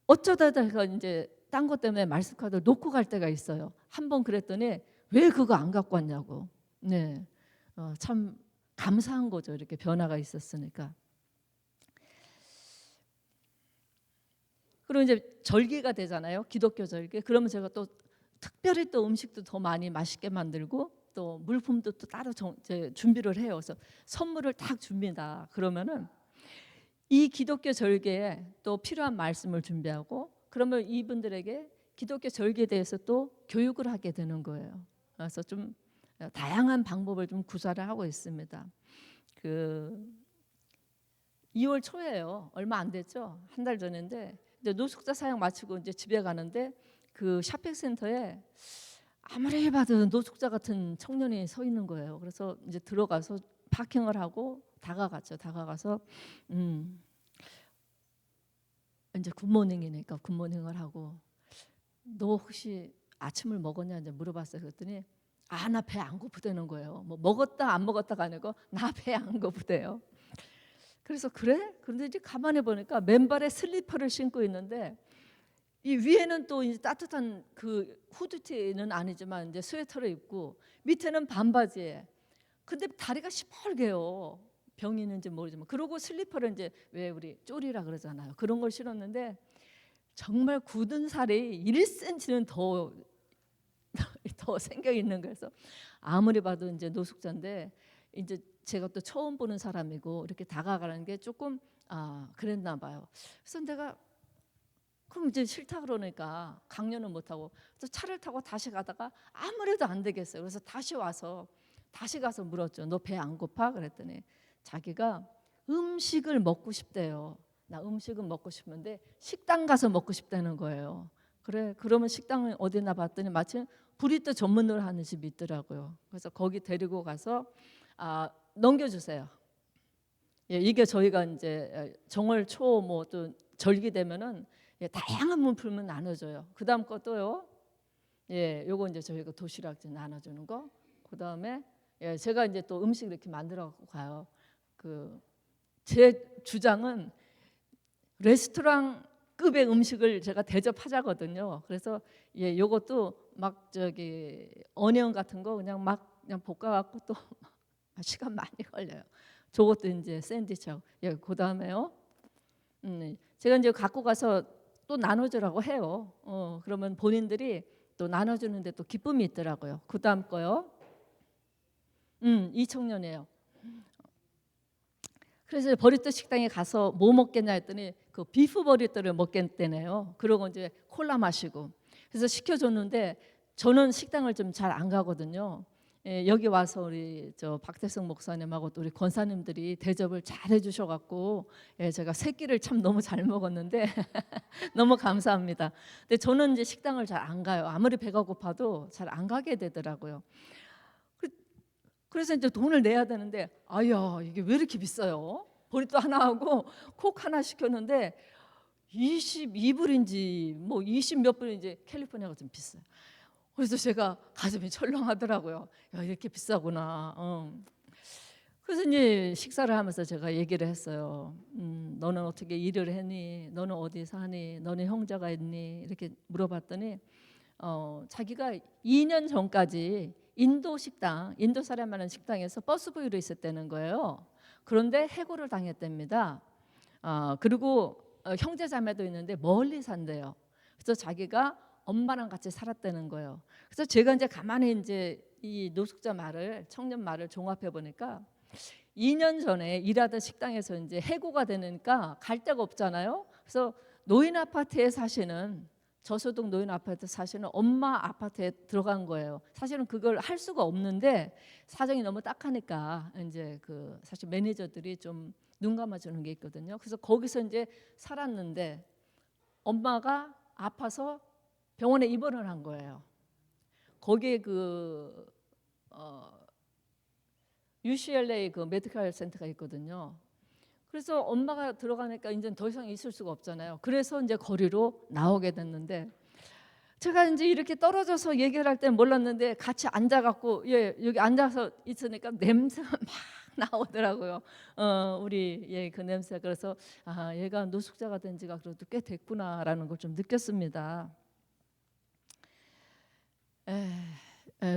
어쩌다가 이제 딴 것 때문에 말씀 카드를 놓고 갈 때가 있어요. 한번 그랬더니 왜 그거 안 갖고 왔냐고. 네, 참 감사한 거죠. 이렇게 변화가 있었으니까. 그리고 이제 절기가 되잖아요. 기독교 절기. 그러면 제가 또 특별히 또 음식도 더 많이 맛있게 만들고 또 물품도 또 따로 준비를 해요. 그래서 선물을 딱 줍니다. 그러면은 이 기독교 절기에 또 필요한 말씀을 준비하고 그러면 이분들에게 기독교 절기에 대해서 또 교육을 하게 되는 거예요. 그래서 좀 다양한 방법을 좀 구사를 하고 있습니다. 그 2월 초예요. 얼마 안 됐죠. 한 달 전인데 이제 노숙자 사역 마치고 이제 집에 가는데 그 쇼핑센터에 아무리 봐도 노숙자 같은 청년이 서 있는 거예요. 그래서 이제 들어가서 파킹을 하고 다가갔죠. 다가가서 이제 굿모닝이니까 굿모닝을 하고 너 혹시 아침을 먹었냐 이제 물어봤어요. 그랬더니 나 배 안 고프다는 거예요. 뭐 먹었다 안 먹었다가 아니고 나 배 안 고프대요. 그래서 그래? 그런데 이제 가만히 보니까 맨발에 슬리퍼를 신고 있는데 이 위에는 또 이제 따뜻한 그 후드티는 아니지만 이제 스웨터를 입고 밑에는 반바지에 근데 다리가 시뻘개요. 병이 있는지 모르지만 그러고 슬리퍼를 이제 왜 우리 쪼리라 그러잖아요. 그런 걸 신었는데 정말 굳은 살이 1cm는 더 생겨 있는 거예요. 그래서 아무리 봐도 이제 노숙자인데 이제 제가 또 처음 보는 사람이고 이렇게 다가가는 게 조금 그랬나 봐요. 그래서 내가 그럼 이제 싫다 그러니까 강연은 못 하고 그래서 차를 타고 다시 가다가 아무래도 안 되겠어요. 그래서 다시 가서 물었죠. 너 배 안 고파? 그랬더니 자기가 음식을 먹고 싶대요. 나 음식은 먹고 싶은데 식당 가서 먹고 싶다는 거예요. 그래 그러면 식당을 어디나 봤더니 마침 브리또 전문으로 하는 집이 있더라고요. 그래서 거기 데리고 가서 넘겨주세요. 예, 이게 저희가 이제 정월 초 뭐 또 절기 되면은 다양한 물품을 나눠줘요. 그 다음 것도요. 예, 요거 이제 저희가 도시락 나눠주는 거. 그 다음에 제가 이제 또 음식 이렇게 만들어 갖고 가요. 제 주장은 레스토랑급의 음식을 제가 대접하자거든요. 그래서 요것도 막 어니언 같은 거 그냥 볶아갖고 또 시간 많이 걸려요. 저것도 이제 샌드위치하고 그 다음에요. 제가 이제 갖고 가서 또 나눠주라고 해요. 그러면 본인들이 또 나눠주는데 또 기쁨이 있더라고요. 그 다음 거요. 이 청년이에요. 그래서 버리또 식당에 가서 뭐 먹겠냐 했더니 그 비프 버리또를 먹겠대네요. 그러고 이제 콜라 마시고 그래서 시켜줬는데 저는 식당을 좀 잘 안 가거든요. 예, 여기 와서 우리 저 박태성 목사님하고 또 우리 권사님들이 대접을 잘 해주셔갖고 예, 제가 세 끼를 참 너무 잘 먹었는데 너무 감사합니다. 근데 저는 이제 식당을 잘 안 가요. 아무리 배가 고파도 잘 안 가게 되더라고요. 그래서 이제 돈을 내야 되는데 아야 이게 왜 이렇게 비싸요? 보리또 하나 하고 콕 하나 시켰는데 22불인지 뭐 20몇 불인지 캘리포니아가 좀 비싸요. 그래서 제가 가슴이 철렁하더라고요. 야 이렇게 비싸구나. 그래서 이제 식사를 하면서 제가 얘기를 했어요. 너는 어떻게 일을 했니? 너는 어디 사니? 너는 형제가 있니? 이렇게 물어봤더니 자기가 2년 전까지 인도 식당, 인도 사람 많은 식당에서 버스보이로 있었다는 거예요. 그런데 해고를 당했답니다. 그리고 형제 자매도 있는데 멀리 산대요. 그래서 자기가 엄마랑 같이 살았다는 거예요. 그래서 제가 이제 가만히 이제 이 노숙자 말을 청년 말을 종합해 보니까 2년 전에 일하던 식당에서 이제 해고가 되니까 갈 데가 없잖아요. 그래서 노인 아파트에 사시는 저소득 노인 아파트 사시는 엄마 아파트에 들어간 거예요. 사실은 그걸 할 수가 없는데 사정이 너무 딱하니까 이제 그 사실 매니저들이 좀 눈 감아주는 게 있거든요. 그래서 거기서 이제 살았는데 엄마가 아파서 병원에 입원을 한 거예요. 거기에 그 UCLA 그 메디컬 센터가 있거든요. 그래서 엄마가 들어가니까 이제 더 이상 있을 수가 없잖아요. 그래서 이제 거리로 나오게 됐는데 제가 이제 이렇게 떨어져서 얘기를 할 땐 몰랐는데 같이 앉아갖고 예 여기 앉아서 있으니까 냄새가 막 나오더라고요. 우리 예 그 냄새. 그래서 아 얘가 노숙자가 된 지가 그래도 꽤 됐구나라는 걸 좀 느꼈습니다.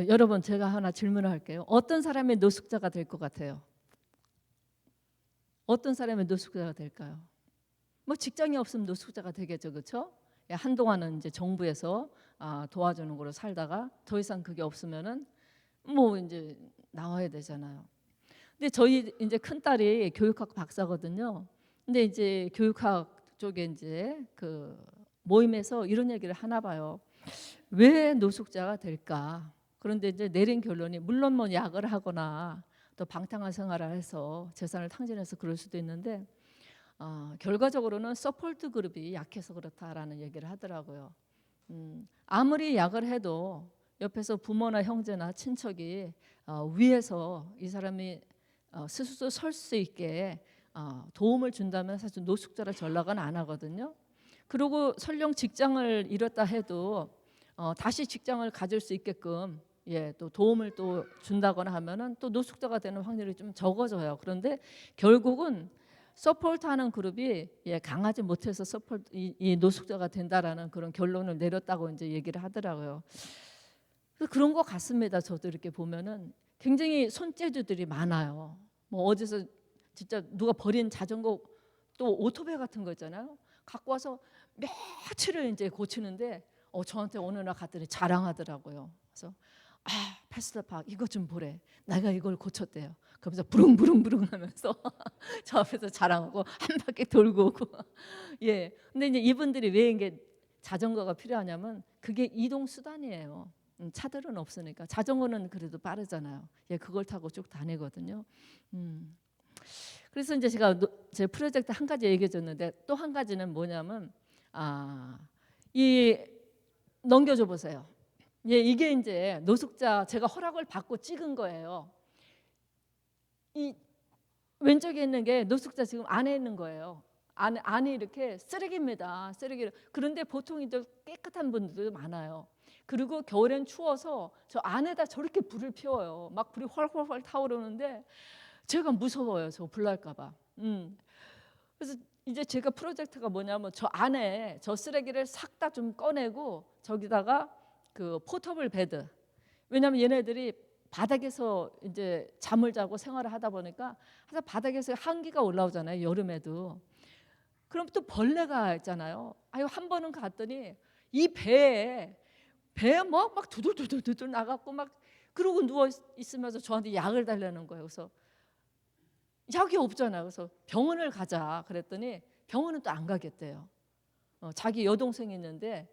여러분 제가 하나 질문을 할게요. 어떤 사람이 노숙자가 될 것 같아요? 어떤 사람이 노숙자가 될까요? 뭐 직장이 없으면 노숙자가 되겠죠, 그렇죠? 한동안은 이제 정부에서 도와주는 거로 살다가 더 이상 그게 없으면은 뭐 이제 나와야 되잖아요. 근데 저희 이제 큰 딸이 교육학 박사거든요. 근데 이제 교육학 쪽에 이제 그 모임에서 이런 얘기를 하나 봐요. 왜 노숙자가 될까? 그런데 이제 내린 결론이 물론 뭐 약을 하거나 또 방탕한 생활을 해서 재산을 탕진해서 그럴 수도 있는데 결과적으로는 서포트 그룹이 약해서 그렇다라는 얘기를 하더라고요. 아무리 약을 해도 옆에서 부모나 형제나 친척이 위에서 이 사람이 스스로 설 수 있게 도움을 준다면 사실 노숙자라 전락은 안 하거든요. 그리고 설령 직장을 잃었다 해도 다시 직장을 가질 수 있게끔 또 도움을 또 준다거나 하면은 또 노숙자가 되는 확률이 좀 적어져요. 그런데 결국은 서포트하는 그룹이 강하지 못해서 이 노숙자가 된다라는 그런 결론을 내렸다고 이제 얘기를 하더라고요. 그래서 그런 것 같습니다. 저도 이렇게 보면은 굉장히 손재주들이 많아요. 뭐 어디서 진짜 누가 버린 자전거 또 오토바이 같은 거 있잖아요. 갖고 와서 며칠을 이제 고치는데 저한테 어느 날 갔더니 자랑하더라고요. 그래서 패스터 박 이거 좀 보래. 내가 이걸 고쳤대요. 그러면서 부릉부릉부릉 하면서 저 앞에서 자랑하고 한 바퀴 돌고 오고. 예. 근데 이제 이분들이 왜 이게 자전거가 필요하냐면 그게 이동 수단이에요. 차들은 없으니까. 자전거는 그래도 빠르잖아요. 그걸 타고 쭉 다니거든요. 그래서 이제 제 프로젝트 한 가지 얘기해 줬는데 또 한 가지는 뭐냐면 이 넘겨줘 보세요. 이게 이제 노숙자 제가 허락을 받고 찍은 거예요. 이 왼쪽에 있는 게 노숙자 지금 안에 있는 거예요. 안에 이렇게 쓰레기입니다. 쓰레기를. 그런데 보통 이제 깨끗한 분들도 많아요. 그리고 겨울엔 추워서 저 안에다 저렇게 불을 피워요. 막 불이 훨훨훨 타오르는데 제가 무서워요. 저 불 날까 봐. 그래서 이제 제가 프로젝트가 뭐냐면 저 안에 저 쓰레기를 싹 다 좀 꺼내고 저기다가 그 포터블 베드. 왜냐하면 얘네들이 바닥에서 이제 잠을 자고 생활을 하다 보니까 항상 바닥에서 한기가 올라오잖아요. 여름에도. 그럼 또 벌레가 있잖아요. 아유 한 번은 갔더니 이 배에 막 두들두들두들 나갔고 막 그러고 누워 있으면서 저한테 약을 달라는 거예요. 그래서 약이 없잖아요. 그래서 병원을 가자 그랬더니 병원은 또 안 가겠대요. 자기 여동생이 있는데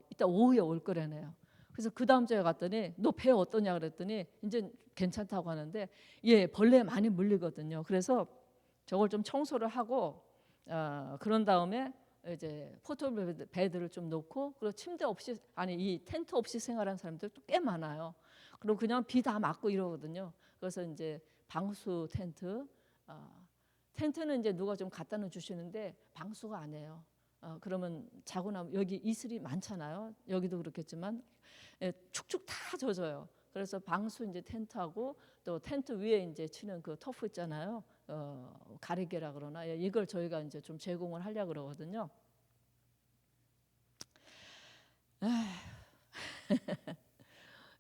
이따 오후에 올 거라네요. 그래서 그 다음 주에 갔더니 너 배 어떠냐 그랬더니 이제 괜찮다고 하는데 예 벌레 많이 물리거든요. 그래서 저걸 좀 청소를 하고 그런 다음에 이제 포털 베드를 좀 놓고 그리고 침대 없이 아니 이 텐트 없이 생활하는 사람들 또 꽤 많아요. 그리고 그냥 비 다 맞고 이러거든요. 그래서 이제 방수 텐트 텐트는 이제 누가 좀 갖다 놓 주시는데 방수가 안 해요. 그러면 자고 나면 여기 이슬이 많잖아요. 여기도 그렇겠지만 축축 다 젖어요. 그래서 방수 이제 텐트하고 또 텐트 위에 이제 치는 그 터프 있잖아요. 가리개라 그러나 이걸 저희가 이제 좀 제공을 하려 그러거든요.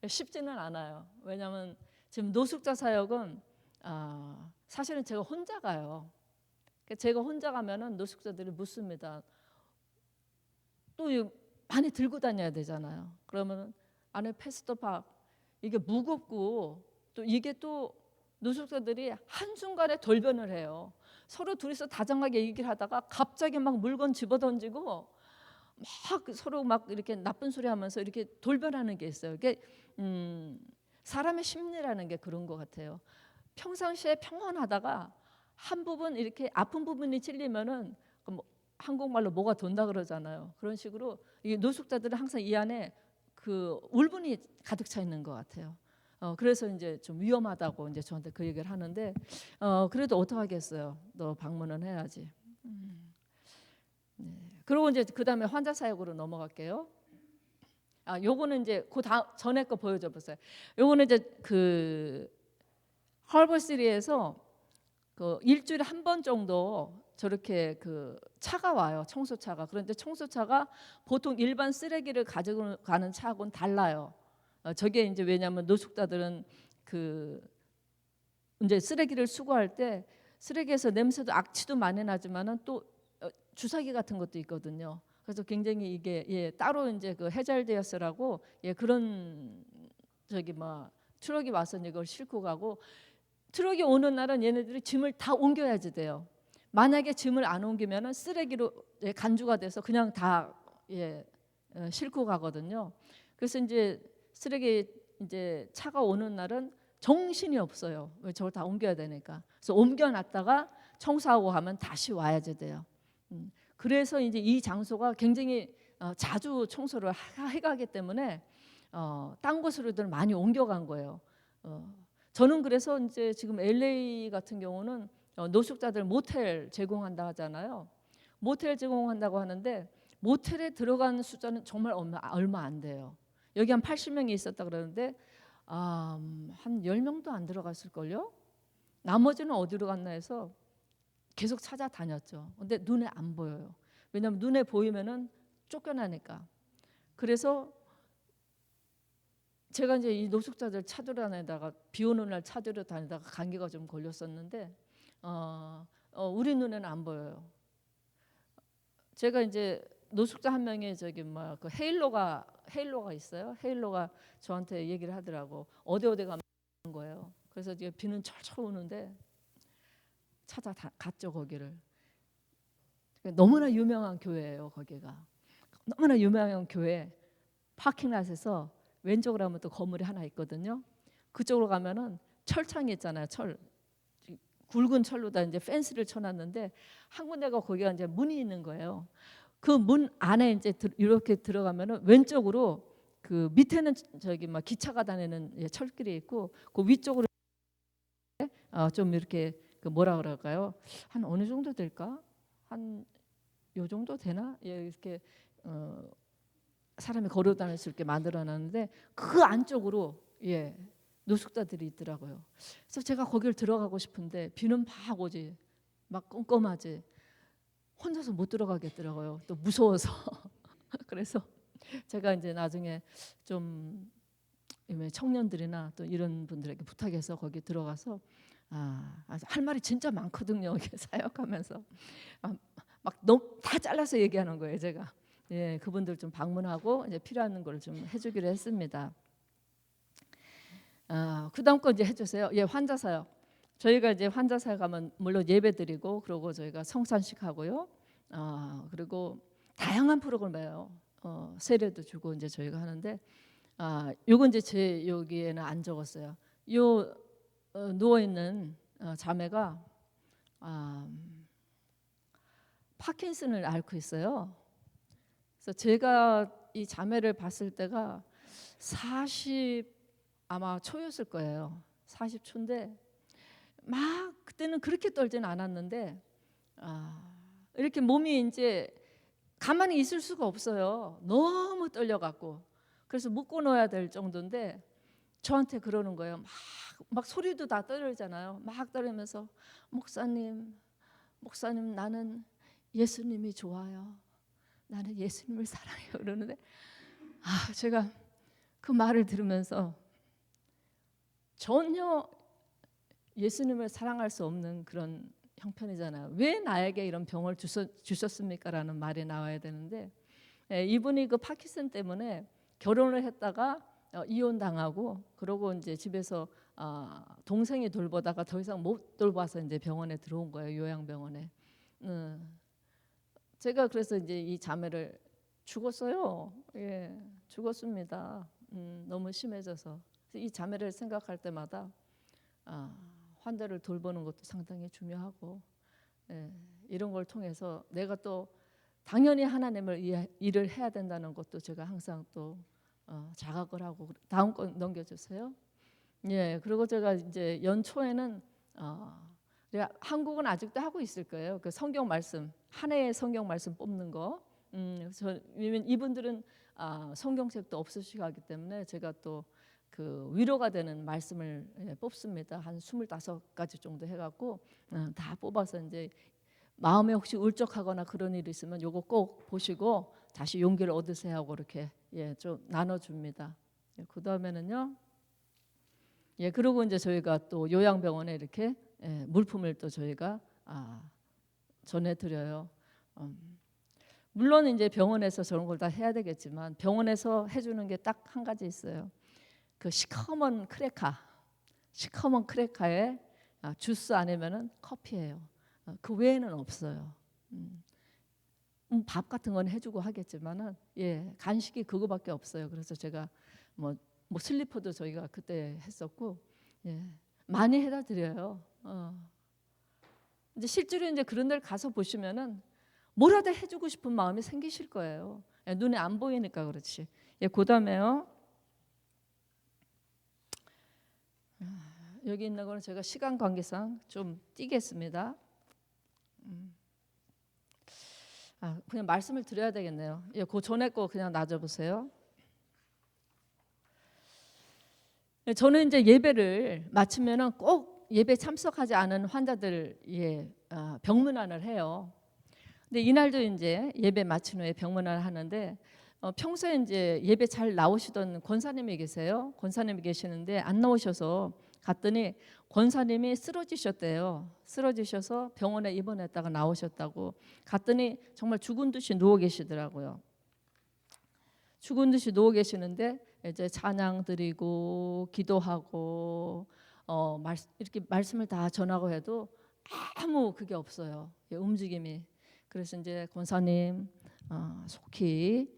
쉽지는 않아요. 왜냐하면 지금 노숙자 사역은 사실은 제가 혼자 가요. 제가 혼자 가면은 노숙자들이 묻습니다. 또 많이 들고 다녀야 되잖아요. 그러면 안에 패스터박 이게 무겁고 또 이게 또 노숙자들이 한순간에 돌변을 해요. 서로 둘이서 다정하게 얘기를 하다가 갑자기 막 물건 집어던지고 막 서로 막 이렇게 나쁜 소리 하면서 이렇게 돌변하는 게 있어요. 이게 사람의 심리라는 게 그런 것 같아요. 평상시에 평온하다가 한 부분 이렇게 아픈 부분이 찔리면은 한국말로 뭐가 돈다 그러잖아요. 그런 식으로 이 노숙자들은 항상 이 안에 그 울분이 가득 차 있는 것 같아요. 그래서 이제 좀 위험하다고 이제 저한테 그 얘기를 하는데 그래도 어떡 하겠어요. 너 방문은 해야지. 네. 그리고 이제 그다음에 환자 사역으로 넘어갈게요. 요거는 이제 그 전에 거 보여줘 보세요. 요거는 이제 그 헐버시리에서 그 일주일에 한 번 정도 저렇게 그 차가 와요. 청소차가. 그런데 청소차가 보통 일반 쓰레기를 가지고 가는 차하고는 달라요. 저게 이제 왜냐하면 노숙자들은 그 이제 쓰레기를 수거할 때 쓰레기에서 냄새도 악취도 많이 나지만은 또 주사기 같은 것도 있거든요. 그래서 굉장히 이게 따로 이제 그 해잘되었으라고 그런 저기 뭐 트럭이 와서 이걸 싣고 가고 트럭이 오는 날은 얘네들이 짐을 다 옮겨야지 돼요. 만약에 짐을 안 옮기면은 쓰레기로 간주가 돼서 그냥 다 싣고 가거든요. 그래서 이제 쓰레기 이제 차가 오는 날은 정신이 없어요. 왜 저걸 다 옮겨야 되니까. 그래서 옮겨놨다가 청소하고 하면 다시 와야지 돼요. 그래서 이제 이 장소가 굉장히 자주 청소를 해가기 때문에 딴 곳으로들 많이 옮겨간 거예요. 저는 그래서 이제 지금 LA 같은 경우는 노숙자들 모텔 제공한다 하잖아요. 모텔 제공한다고 하는데 모텔에 들어간 숫자는 정말 얼마 안 돼요. 여기 한 80명이 있었다 그러는데 한 10명도 안 들어갔을걸요. 나머지는 어디로 갔나 해서 계속 찾아다녔죠. 근데 눈에 안 보여요. 왜냐하면 눈에 보이면은 쫓겨나니까. 그래서 제가 이제 이 노숙자들 찾으러 다니다가 비 오는 날 찾으러 다니다가 감기가 좀 걸렸었는데 우리 눈에는 안 보여요. 제가 이제 노숙자 한 명이 저기 뭐 그 헤일로가 있어요. 헤일로가 저한테 얘기를 하더라고. 어디 가면 거예요. 그래서 이제 비는 철철 오는데 갔죠 거기를. 너무나 유명한 교회예요 거기가. 너무나 유명한 교회 파킹랏에서 왼쪽으로 가면 또 건물이 하나 있거든요. 그쪽으로 가면은 철창이 있잖아요. 굵은 철로다 이제 펜스를 쳐놨는데 한 군데가 거기가 이제 문이 있는 거예요. 그 문 안에 이제 이렇게 들어가면은 왼쪽으로 그 밑에는 저기 막 기차가 다니는 철길이 있고 그 위쪽으로 좀 이렇게 그 뭐라 그럴까요? 한 어느 정도 될까? 한 요 정도 되나? 이렇게 사람이 걸어 다닐 수 있게 만들어놨는데 그 안쪽으로 노숙자들이 있더라고요. 그래서 제가 거기를 들어가고 싶은데 비는 막 오지, 막 껌껌하지. 혼자서 못 들어가겠더라고요. 또 무서워서. 그래서 제가 이제 나중에 좀 청년들이나 또 이런 분들에게 부탁해서 거기 들어가서 할 말이 진짜 많거든요. 사역하면서 막 다 잘라서 얘기하는 거예요, 제가. 예, 그분들 좀 방문하고 이제 필요한 걸 좀 해주기로 했습니다. 그다음 거 이제 해주세요. 예, 환자사요. 저희가 이제 환자사에 가면 물론 예배드리고 그러고 저희가 성찬식 하고요. 그리고 다양한 프로그램이에요. 세례도 주고 이제 저희가 하는데 요건 이제 제 여기에는 안 적었어요. 요 누워 있는 자매가 파킨슨을 앓고 있어요. 그래서 제가 이 자매를 봤을 때가 40 아마 초였을 거예요. 40초인데 막 그때는 그렇게 떨지는 않았는데 이렇게 몸이 이제 가만히 있을 수가 없어요. 너무 떨려갖고. 그래서 묶어 놓아야 될 정도인데 저한테 그러는 거예요. 막 소리도 다 떨리잖아요. 막 떨리면서 목사님 나는 예수님이 좋아요. 나는 예수님을 사랑해요. 그러는데 제가 그 말을 들으면서 전혀 예수님을 사랑할 수 없는 그런 형편이잖아요. 왜 나에게 이런 병을 주셨습니까? 라는 말이 나와야 되는데 이분이 그 파킨슨 때문에 결혼을 했다가 이혼당하고 그러고 이제 집에서 동생이 돌보다가 더 이상 못 돌봐서 이제 병원에 들어온 거예요. 요양병원에. 제가 그래서 이제 이 자매를 죽었어요. 예, 죽었습니다. 너무 심해져서 이 자매를 생각할 때마다 환자를 돌보는 것도 상당히 중요하고 이런 걸 통해서 내가 또 당연히 하나님을 일을 해야 된다는 것도 제가 항상 또 자각을 하고 다음 거 넘겨주세요. 예, 그리고 제가 이제 연초에는 한국은 아직도 하고 있을 거예요. 그 성경 말씀 한 해의 성경 말씀 뽑는 거. 이분들은 성경책도 없으시고 하기 때문에 제가 또 그 위로가 되는 말씀을 뽑습니다. 한 25가지 정도 해갖고 다 뽑아서 이제 마음에 혹시 울적하거나 그런 일이 있으면 요거 꼭 보시고 다시 용기를 얻으세요 하고 이렇게 좀 나눠줍니다. 그 다음에는요. 그리고 이제 저희가 또 요양병원에 이렇게 물품을 또 저희가 전해드려요. 물론 이제 병원에서 저런 걸 다 해야 되겠지만 병원에서 해주는 게 딱 한 가지 있어요. 그 시커먼 크래카에 주스 아니면은 커피예요. 그 외에는 없어요. 밥 같은 건 해주고 하겠지만은 간식이 그거밖에 없어요. 그래서 제가 뭐 슬리퍼도 저희가 그때 했었고 많이 해다 드려요. 이제 실제로 이제 그런 데를 가서 보시면은 뭐라도 해주고 싶은 마음이 생기실 거예요. 눈에 안 보이니까 그렇지. 그다음에요. 여기 있는 거는 제가 시간 관계상 좀 띄겠습니다. 그냥 말씀을 드려야 되겠네요. 그 전에 거 그냥 놔줘보세요. 저는 이제 예배를 마치면은 꼭 예배 참석하지 않은 환자들 병문안을 해요. 근데 이날도 이제 예배 마친 후에 병문안을 하는데 평소에 이제 예배 잘 나오시던 권사님이 계세요. 권사님이 계시는데 안 나오셔서 갔더니 권사님이 쓰러지셨대요. 쓰러지셔서 병원에 입원했다가 나오셨다고 갔더니 정말 죽은 듯이 누워 계시더라고요. 죽은 듯이 누워 계시는데 이제 찬양 드리고 기도하고 이렇게 말씀을 다 전하고 해도 아무 그게 없어요. 움직임이. 그래서 이제 권사님 속히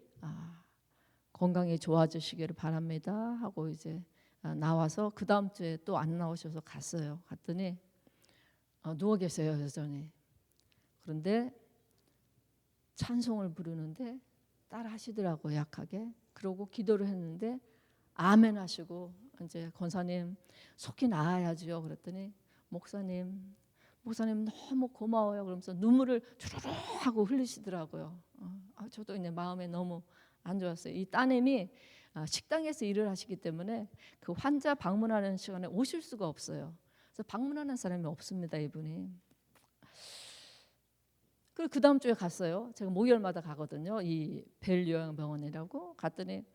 건강이 좋아지시기를 바랍니다 하고 이제 나와서 그 다음 주에 또 안 나오셔서 갔어요. 갔더니 누워 계세요 여전히. 그런데 찬송을 부르는데 따라 하시더라고요 약하게. 그러고 기도를 했는데 아멘 하시고 이제 권사님 속히 나아야지요. 그랬더니 목사님 너무 고마워요. 그러면서 눈물을 주르르 하고 흘리시더라고요. 저도 이제 마음에 너무 안 좋았어요. 이 따님이 식당에서 일을 하시기 때문에 그 환자 방문하는 시간에 오실 수가 없어요. 그래서 방문하는 사람이 없습니다 이분이. 그리고 그 다음 주에 갔어요. 제가 목요일마다 가거든요. 이 벨 요양병원이라고 갔더니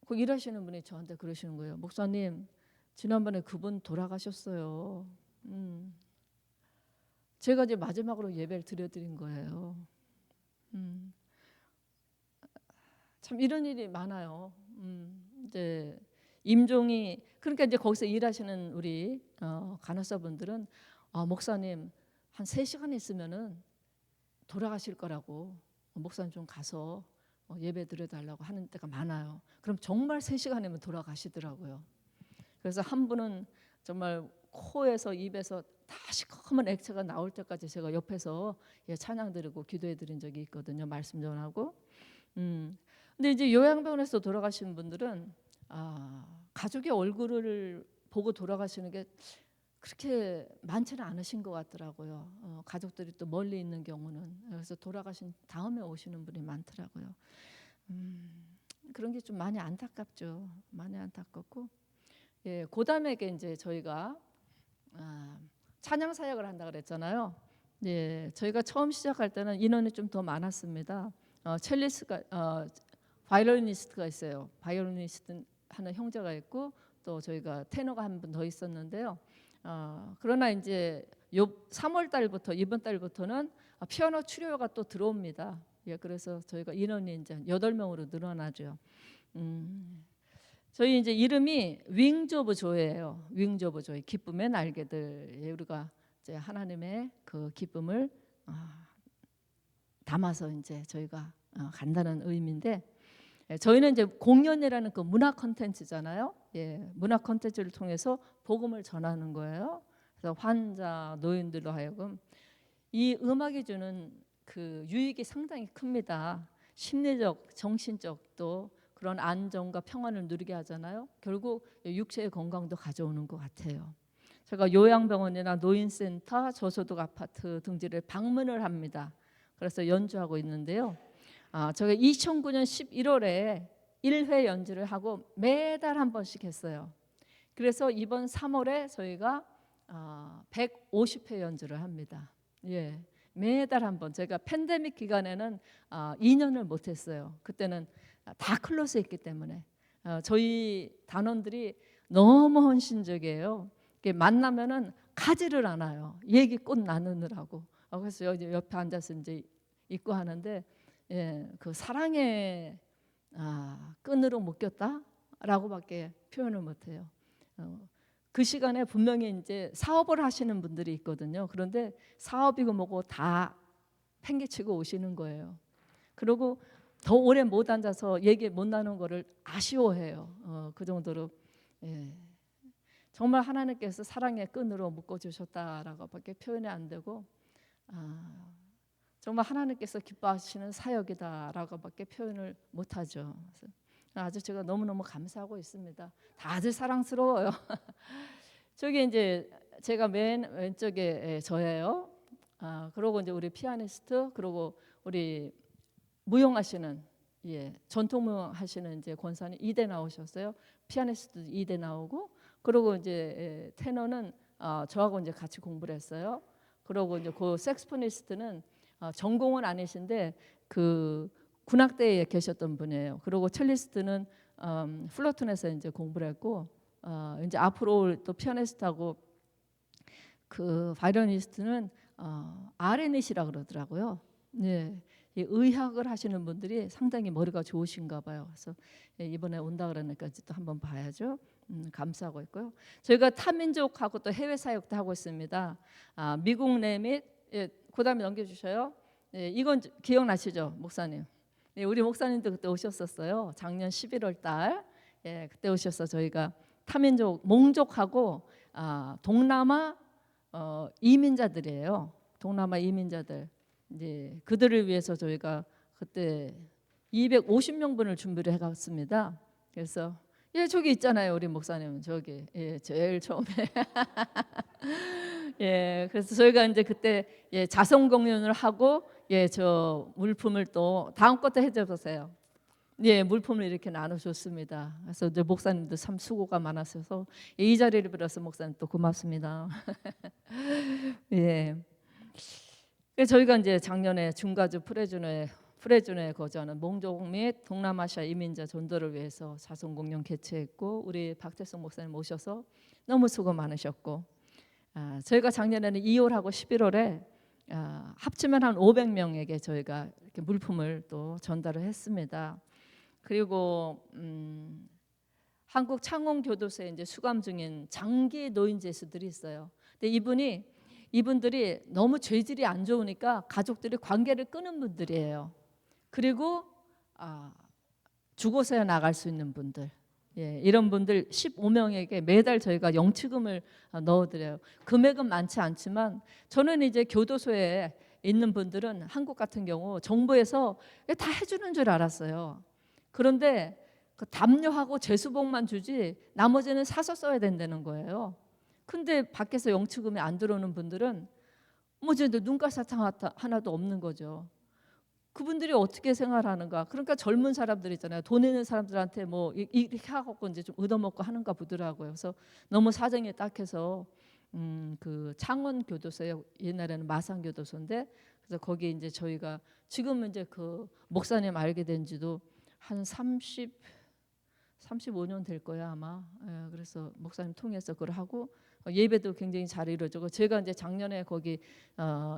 그 일하시는 분이 저한테 그러시는 거예요. 목사님 지난번에 그분 돌아가셨어요. 제가 이제 마지막으로 예배를 드려드린 거예요. 참 이런 일이 많아요. 이제 임종이 그러니까 이제 거기서 일하시는 우리 간호사분들은 목사님 한 3시간 있으면은 돌아가실 거라고 목사님 좀 가서 예배 드려달라고 하는 때가 많아요. 그럼 정말 3시간이면 돌아가시더라고요. 그래서 한 분은 정말 코에서 입에서 다 시커먼 액체가 나올 때까지 제가 옆에서 찬양 드리고 기도해 드린 적이 있거든요. 말씀 전하고. 근데 이제 요양병원에서 돌아가신 분들은 가족의 얼굴을 보고 돌아가시는 게 그렇게 많지는 않으신 것 같더라고요. 가족들이 또 멀리 있는 경우는. 그래서 돌아가신 다음에 오시는 분이 많더라고요. 그런 게 좀 많이 안타깝죠. 많이 안타깝고. 예, 고담에게 이제 저희가 찬양 사역을 한다 그랬잖아요. 예, 저희가 처음 시작할 때는 인원이 좀 더 많았습니다. 첼리스가 바이올리니스트가 있어요. 바이올리니스트 하는 형제가 있고 또 저희가 테너가 한 분 더 있었는데요. 그러나 이제 3월 달부터 이번 달부터는 피아노 추료가 또 들어옵니다. 예, 그래서 저희가 인원이 이제 8명으로 늘어나죠. 저희 이제 이름이 윙즈 오브 조이예요. 윙즈 오브 조이, 기쁨의 날개들. 예, 우리가 이제 하나님의 그 기쁨을 담아서 이제 저희가 간다는 의미인데, 저희는 이제 공연이라는 그 문화 콘텐츠잖아요. 예, 문화 콘텐츠를 통해서 복음을 전하는 거예요. 그래서 환자, 노인들로 하여금 이 음악이 주는 그 유익이 상당히 큽니다. 심리적, 정신적 또 그런 안정과 평안을 누리게 하잖아요. 결국 육체의 건강도 가져오는 것 같아요. 제가 요양병원이나 노인센터, 저소득 아파트 등지를 방문을 합니다. 그래서 연주하고 있는데요. 제가 2009년 11월에 1회 연주를 하고 매달 한 번씩 했어요. 그래서 이번 3월에 저희가 150회 연주를 합니다. 예, 매달 한 번. 제가 팬데믹 기간에는 2년을 못했어요. 그때는 다 클로즈 했기 때문에. 저희 단원들이 너무 헌신적이에요. 만나면은 가지를 않아요. 얘기 꽃 나누느라고. 그래서 여기 옆에 앉아서 이제 있고 하는데, 예, 그 사랑의 끈으로 묶였다라고밖에 표현을 못해요. 그 시간에 분명히 이제 사업을 하시는 분들이 있거든요. 그런데 사업이고 뭐고 다 팽개치고 오시는 거예요. 그리고 더 오래 못 앉아서 얘기 못 나눈 거를 아쉬워해요. 그 정도로 정말 하나님께서 사랑의 끈으로 묶어주셨다라고밖에 표현이 안 되고, 정말 하나님께서 기뻐하시는 사역이다라고밖에 표현을 못하죠. 그래서 아주 제가 너무너무 감사하고 있습니다. 다들 사랑스러워요. 저기 이제 제가 맨 왼쪽에 저예요. 그리고 이제 우리 피아니스트, 그리고 우리 무용하시는, 전통 무용하시는 이제 권사님 2대 나오셨어요. 피아니스트 2대 나오고, 그리고 이제 테너는 저하고 이제 같이 공부를 했어요. 그리고 이제 그 색스포니스트는 전공은 아니신데 그 군악대에 계셨던 분이에요. 그리고 첼리스트는 플러튼에서 이제 공부를 했고, 이제 앞으로 또 피아니스트하고 그 바이올리니스트는 아레닛이라 그러더라고요. 네, 이 의학을 하시는 분들이 상당히 머리가 좋으신가 봐요. 그래서 이번에 온다 그러니까 또 한번 봐야죠. 감사하고 있고요. 저희가 타민족하고 또 해외 사역도 하고 있습니다. 미국 내 및 그다음에 넘겨주셔요. 이건 기억나시죠, 목사님? 우리 목사님도 그때 오셨었어요. 작년 11월 달. 그때 오셔서 저희가 타민족, 몽족하고 동남아 이민자들이에요. 동남아 이민자들. 이제 그들을 위해서 저희가 그때 250명분을 준비를 해갔습니다. 그래서 저기 있잖아요, 우리 목사님 저기 제일 처음에. 그래서 저희가 이제 그때 자선 공연을 하고 저 물품을 또 다음 것도 해줘보세요. 물품을 이렇게 나눠줬습니다. 그래서 이제 목사님도 참 수고가 많으셔서 이 자리를 빌어서 목사님 또 고맙습니다. 저희가 이제 작년에 중가주 프레준에 거주하는 몽족 및 동남아시아 이민자 전도를 위해서 자선 공연 개최했고, 우리 박태성 목사님 오셔서 너무 수고 많으셨고, 저희가 작년에는 2월하고 11월에 합치면 한 500명에게 저희가 이렇게 물품을 또 전달을 했습니다. 그리고 한국 창원교도소에 이제 수감 중인 장기 노인 제수들이 있어요. 근데 이분들이 너무 죄질이 안 좋으니까 가족들이 관계를 끊은 분들이에요. 그리고 죽어서야 나갈 수 있는 분들, 이런 분들 15명에게 매달 저희가 영치금을 넣어드려요. 금액은 많지 않지만 저는 이제 교도소에 있는 분들은 한국 같은 경우 정부에서 다 해주는 줄 알았어요. 그런데 그 담요하고 제수복만 주지 나머지는 사서 써야 된다는 거예요. 근데 밖에서 영치금이 안 들어오는 분들은 뭐 이제 눈가사탕 하나도 없는 거죠. 그분들이 어떻게 생활하는가? 그러니까 젊은 사람들 있잖아요. 돈 있는 사람들한테 뭐 이렇게 하고 이제 좀 얻어먹고 하는가 보더라고요. 그래서 너무 사정이 딱해서 그 창원 교도소에 옛날에는 마산 교도소인데 그래서 거기 이제 저희가 지금 이제 그 목사님 알게 된지도 한 35년 될 거야 아마. 그래서 목사님 통해서 그걸 하고 예배도 굉장히 잘 이루어지고 제가 이제 작년에 거기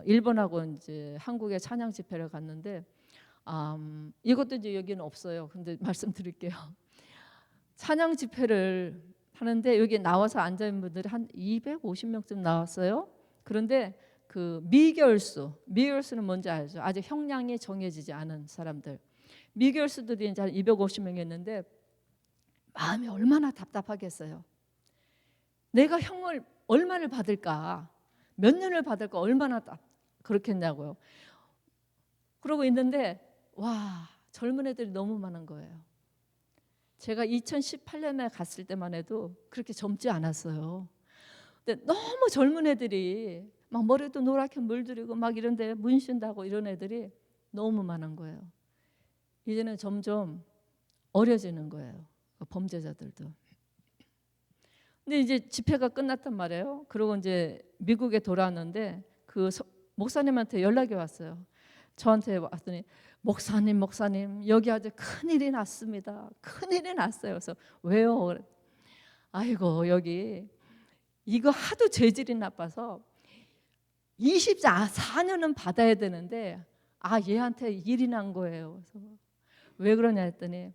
일본하고 이제 한국에 찬양 집회를 갔는데 이것도 이제 여기는 없어요. 근데 말씀드릴게요. 찬양 집회를 하는데 여기 나와서 앉아 있는 분들이 한 250명쯤 나왔어요. 그런데 그 미결수는 뭔지 알죠? 아직 형량이 정해지지 않은 사람들. 미결수들이 이제 한 250명이었는데 마음이 얼마나 답답하겠어요. 내가 형을 얼마를 받을까? 몇 년을 받을까? 얼마나 그렇겠냐고요. 그러고 있는데 와, 젊은 애들이 너무 많은 거예요. 제가 2018년에 갔을 때만 해도 그렇게 젊지 않았어요. 근데 너무 젊은 애들이 막 머리도 노랗게 물들이고 막 이런데 문신다고 이런 애들이 너무 많은 거예요. 이제는 점점 어려지는 거예요. 범죄자들도. 근데 이제 집회가 끝났단 말이에요. 그리고 이제 미국에 돌아왔는데 그 목사님한테 연락이 왔어요. 저한테 왔더니 목사님 여기 아주 큰일이 났습니다. 큰일이 났어요. 그래서 왜요? 아이고 여기 이거 하도 죄질이 나빠서 24년은 받아야 되는데 얘한테 일이 난 거예요. 그래서 왜 그러냐 했더니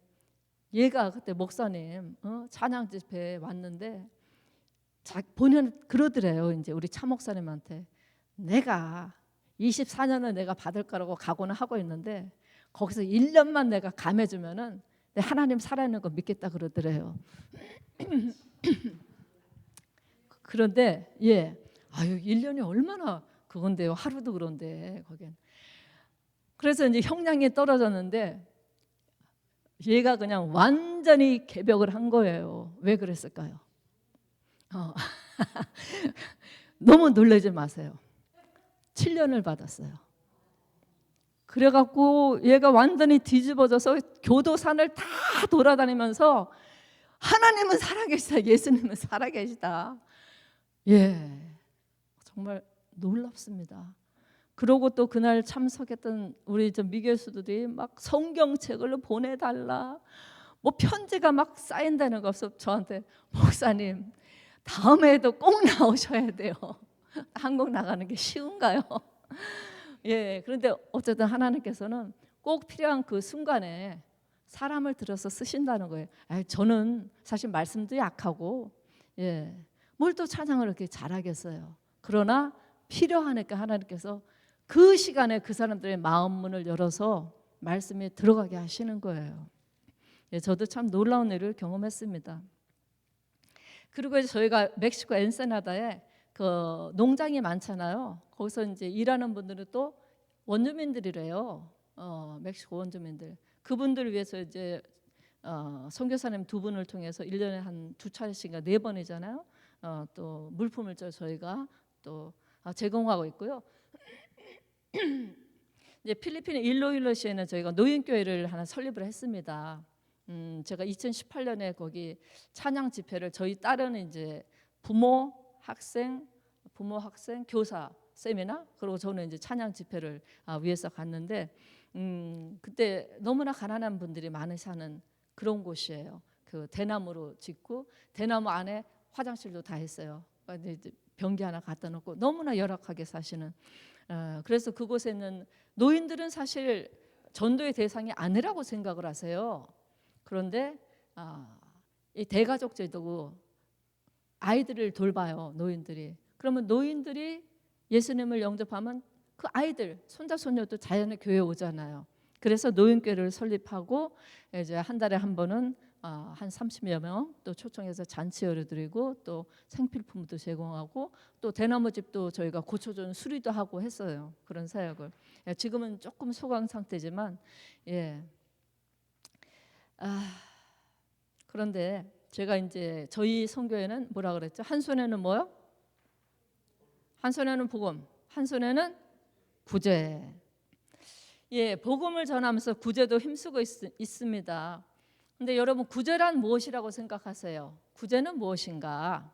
얘가 그때 목사님 찬양 집회에 왔는데 본인은 그러더래요. 이제 우리 차 목사님한테 내가 24년을 내가 받을 거라고 각오는 하고 있는데 거기서 1년만 내가 감해주면은 하나님 살아있는 거 믿겠다 그러더래요. 그런데 1년이 얼마나 그건데요. 하루도 그런데 거긴. 그래서 이제 형량이 떨어졌는데 얘가 그냥 완전히 개벽을 한 거예요. 왜 그랬을까요? 너무 놀라지 마세요. 7년을 받았어요. 그래갖고 얘가 완전히 뒤집어져서 교도산을 다 돌아다니면서 하나님은 살아계시다, 예수님은 살아계시다. 정말 놀랍습니다. 그러고 또 그날 참석했던 우리 미교수들이 막 성경책을 보내달라, 뭐 편지가 막 쌓인다는 거 없어. 저한테 목사님 다음에도 꼭 나오셔야 돼요. 한국 나가는 게 쉬운가요? 그런데 어쨌든 하나님께서는 꼭 필요한 그 순간에 사람을 들어서 쓰신다는 거예요. 저는 사실 말씀도 약하고 뭘 또 찬양을 이렇게 잘하겠어요. 그러나 필요하니까 하나님께서 그 시간에 그 사람들의 마음 문을 열어서 말씀에 들어가게 하시는 거예요. 저도 참 놀라운 일을 경험했습니다. 그리고 이제 저희가 멕시코 엔세나다에 그 농장이 많잖아요. 거기서 이제 일하는 분들은 또 원주민들이래요. 멕시코 원주민들. 그분들을 위해서 이제 선교사님 2분을 통해서 1년에 한 2차례씩인가 4번이잖아요. 또 물품을 저희가 또 제공하고 있고요. 이제 필리핀의 일로일로시에는 저희가 노인교회를 하나 설립을 했습니다. 제가 2018년에 거기 찬양 집회를 저희 딸은 이제 부모, 학생, 교사 세미나, 그리고 저는 이제 찬양 집회를 위해서 갔는데 그때 너무나 가난한 분들이 많이 사는 그런 곳이에요. 그 대나무로 짓고 대나무 안에 화장실도 다 했어요. 근데 이제 변기 하나 갖다 놓고 너무나 열악하게 사시는. 그래서 그곳에 있는 노인들은 사실 전도의 대상이 아니라고 생각을 하세요. 그런데 이 대가족제도고 아이들을 돌봐요, 노인들이. 그러면 노인들이 예수님을 영접하면 그 아이들, 손자 손녀도 자연히 교회에 오잖아요. 그래서 노인교회를 설립하고 이제 한 달에 한 번은 한 30여 명 또 초청해서 잔치 열어드리고 또 생필품도 제공하고 또 대나무집도 저희가 고쳐준 수리도 하고 했어요. 그런 사역을. 지금은 조금 소강 상태지만 그런데 제가 이제 저희 선교회는 뭐라 그랬죠? 한 손에는 뭐요? 한 손에는 복음, 한 손에는 구제. 복음을 전하면서 구제도 힘쓰고 있습니다. 근데 여러분, 구제란 무엇이라고 생각하세요? 구제는 무엇인가?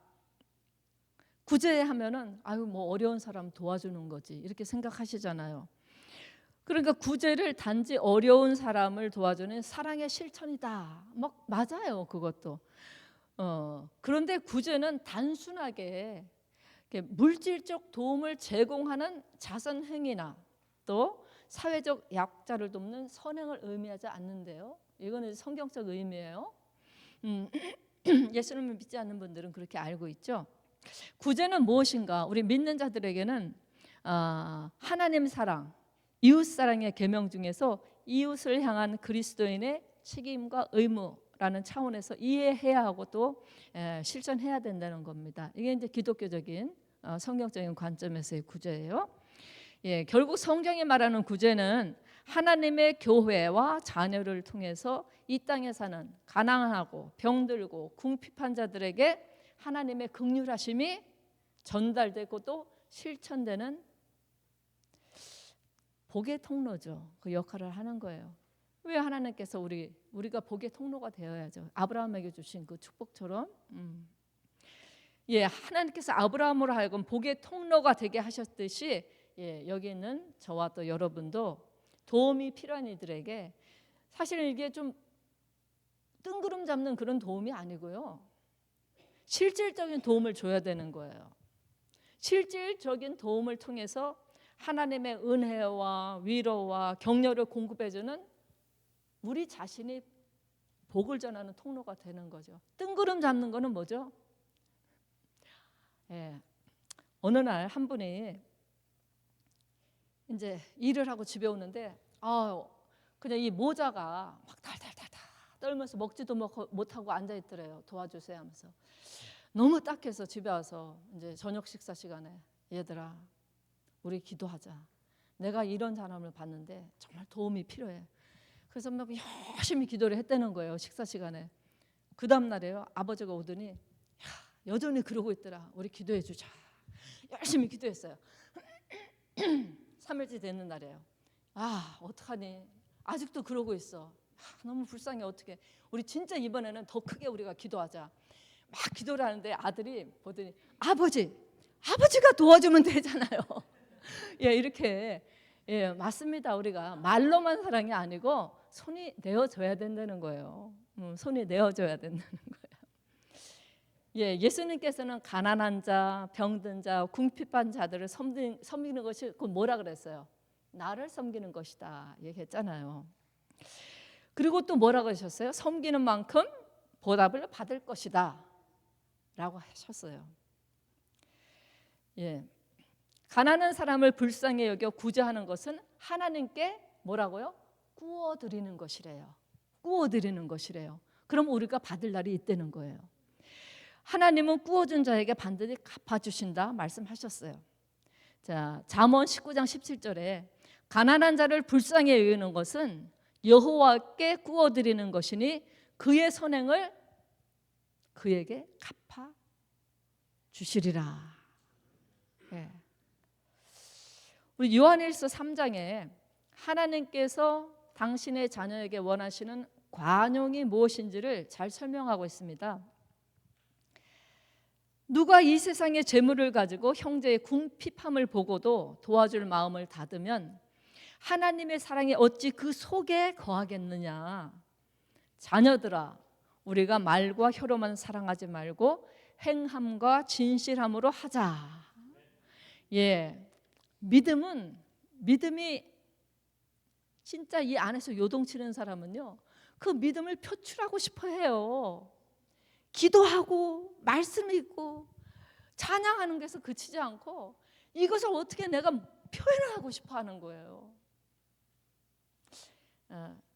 구제하면은 뭐 어려운 사람 도와주는 거지 이렇게 생각하시잖아요. 그러니까 구제를 단지 어려운 사람을 도와주는 사랑의 실천이다. 맞아요, 그것도. 그런데 구제는 단순하게 물질적 도움을 제공하는 자선 행위나 또 사회적 약자를 돕는 선행을 의미하지 않는데요. 이거는 성경적 의미예요. 예수님을 믿지 않는 분들은 그렇게 알고 있죠. 구제는 무엇인가? 우리 믿는 자들에게는 하나님 사랑, 이웃 사랑의 계명 중에서 이웃을 향한 그리스도인의 책임과 의무라는 차원에서 이해해야 하고 또 실천해야 된다는 겁니다. 이게 이제 기독교적인 성경적인 관점에서의 구제예요. 결국 성경이 말하는 구제는 하나님의 교회와 자녀를 통해서 이 땅에 사는 가난하고 병들고 궁핍한 자들에게 하나님의 긍휼하심이 전달되고 또 실천되는 복의 통로죠. 그 역할을 하는 거예요. 왜 하나님께서 우리가 복의 통로가 되어야죠. 아브라함에게 주신 그 축복처럼. 하나님께서 아브라함으로 하여금 복의 통로가 되게 하셨듯이 여기 있는 저와 또 여러분도 도움이 필요한 이들에게, 사실은 이게 좀 뜬구름 잡는 그런 도움이 아니고요, 실질적인 도움을 줘야 되는 거예요. 실질적인 도움을 통해서 하나님의 은혜와 위로와 격려를 공급해주는 우리 자신이 복을 전하는 통로가 되는 거죠. 뜬구름 잡는 거는 뭐죠? 어느 날 한 분이 이제 일을 하고 집에 오는데 그냥 이 모자가 막 달달달달 떨면서 먹지도 못하고 앉아 있더래요. 도와주세요 하면서. 너무 딱해서 집에 와서 이제 저녁 식사 시간에, 얘들아 우리 기도하자. 내가 이런 사람을 봤는데 정말 도움이 필요해. 그래서 막 열심히 기도를 했다는 거예요. 식사 시간에. 그 다음 날에요, 아버지가 오더니 여전히 그러고 있더라. 우리 기도해 주자. 열심히 기도했어요. 3일째 되는 날이에요. 어떡하니, 아직도 그러고 있어. 너무 불쌍해. 어떡해. 우리 진짜 이번에는 더 크게 우리가 기도하자. 막 기도를 하는데 아들이 보더니 아버지가 도와주면 되잖아요. 이렇게 맞습니다. 우리가 말로만 사랑이 아니고 손이 내어줘야 된다는 거예요. 손이 내어줘야 된다는 거예요. 예수님께서는 가난한 자, 병든 자, 궁핍한 자들을 섬기는 것이 그 뭐라 그랬어요? 나를 섬기는 것이다 얘기했잖아요. 그리고 또 뭐라고 하셨어요? 섬기는 만큼 보답을 받을 것이다 라고 하셨어요. 가난한 사람을 불쌍히 여겨 구제하는 것은 하나님께 뭐라고요? 구워드리는 것이래요. 구워드리는 것이래요. 그럼 우리가 받을 날이 있다는 거예요. 하나님은 구워준 자에게 반드시 갚아주신다 말씀하셨어요. 자, 잠언 19장 17절에 가난한 자를 불쌍히 여기는 것은 여호와께 구워드리는 것이니 그의 선행을 그에게 갚아주시리라. 우리 요한일서 3장에 하나님께서 당신의 자녀에게 원하시는 관용이 무엇인지를 잘 설명하고 있습니다. 누가 이 세상의 재물을 가지고 형제의 궁핍함을 보고도 도와줄 마음을 닫으면 하나님의 사랑이 어찌 그 속에 거하겠느냐. 자녀들아, 우리가 말과 혀로만 사랑하지 말고 행함과 진실함으로 하자. 예, 믿음이 진짜 이 안에서 요동치는 사람은요, 그 믿음을 표출하고 싶어 해요. 기도하고 말씀 읽고 찬양하는 것에서 그치지 않고 이것을 어떻게 내가 표현을 하고 싶어 하는 거예요.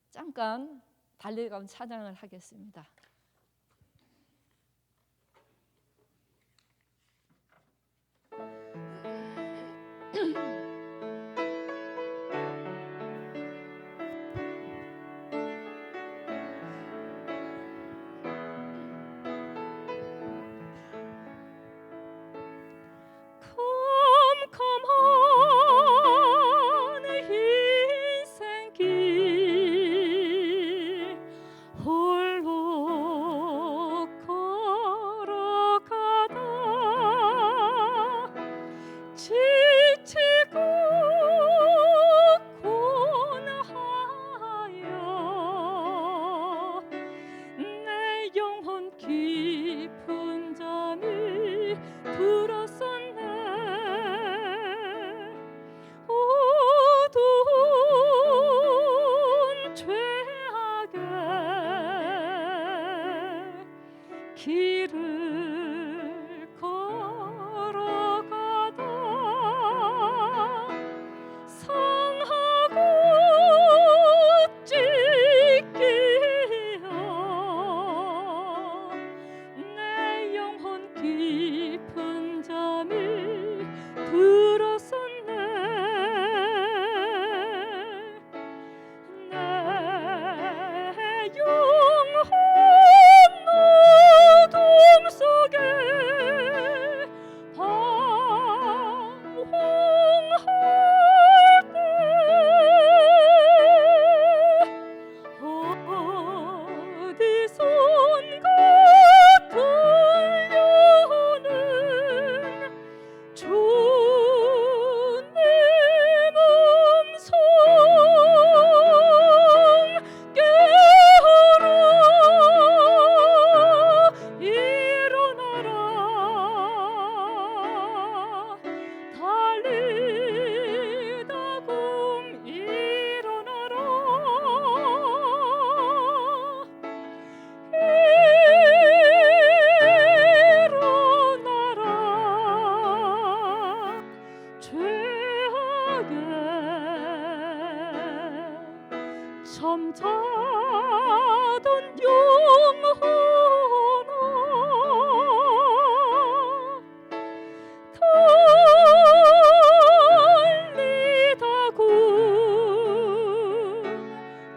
잠깐 달려가면 찬양을 하겠습니다. 컴컴한 인생길 홀로 걸어가다 지치고 고나하여 내 영혼 깊은 잠이 들었었네. 어두운 죄악의 길을 걸어가다 상하고 찢기어 내 영혼 깊은 잠이 들었었네. 내 영혼 어둠 속에 방황할 때 어디선가 들려오는 주님 음성 깨어라 일어나라 달리다 금 일어나라 일어나라 죄악에 잠자던 영혼아 달리다 금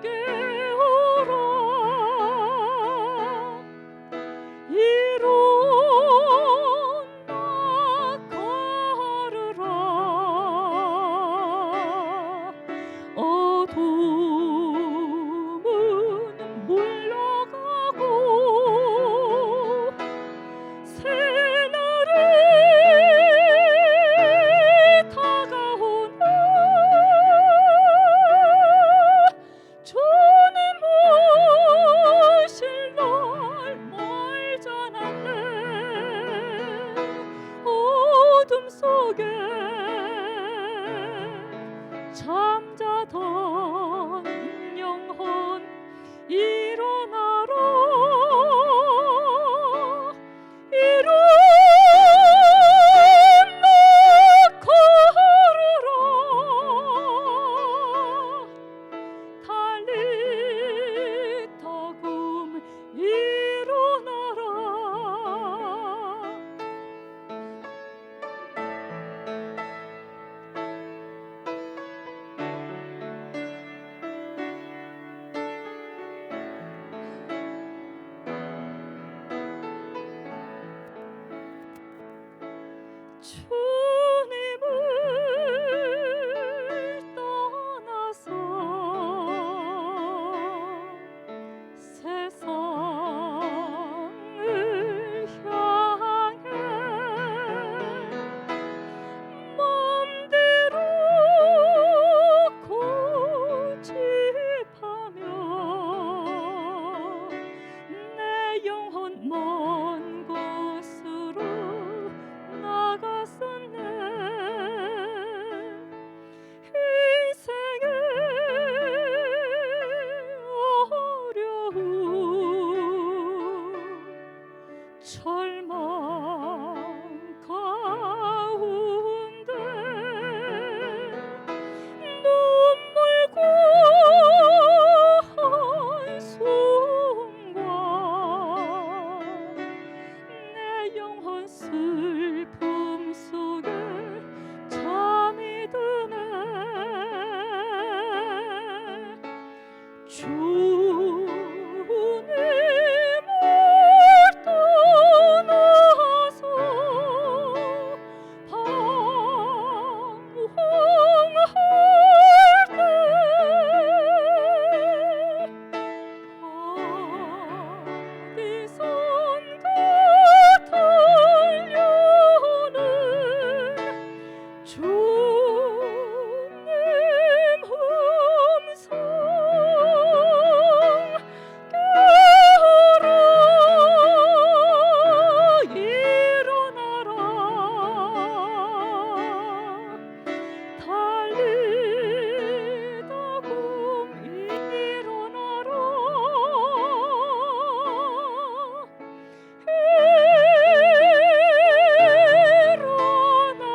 깨어라 일어나 걸으라 어둠은 물러가고 새날이 다가오네. 주님 오실 날 멀지 않았네. 어둠 속에 잠자던 영혼 일어나라 일어나 걸으라 달리다 금 일어나라 주님을 떠나서 세상을 향해 맘대로 고집하며 내 영혼 먼 곳으로 절망 가운데 눈물과 한숨과 내 영혼 슬픔 속에 잠이 드네. 주님을 떠나서 방황할 때 어디선가 들려오는 주님 음성 깨어라 일어나라 달리다금 일어나라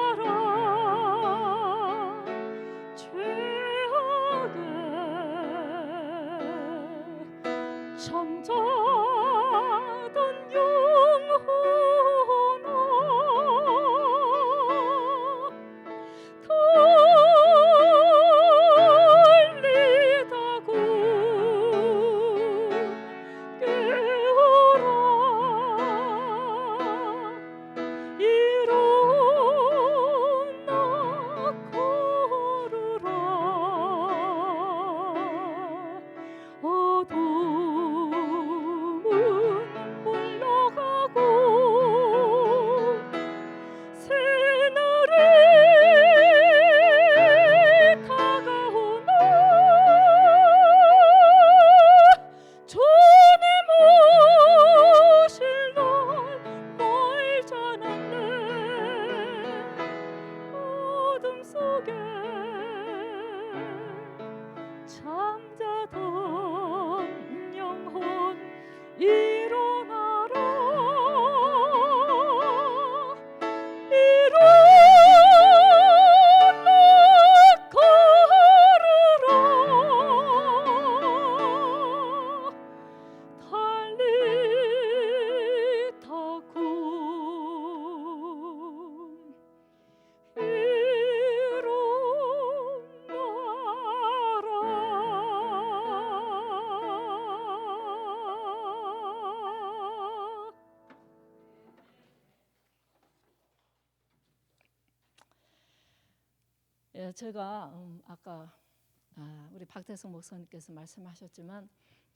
일어나라 죄악에 잠자던 영혼아 달리다금 깨어라 일어나 걸으라 어둠은 물러가고 새날이 다가오나 주님 오실 날 멀지 않았네. 어둠 속에 잠자던 영혼 일어나라 일어나 걸으라 달리다금 일어나라. 예, 제가 아까 우리 박태성 목사님께서 말씀하셨지만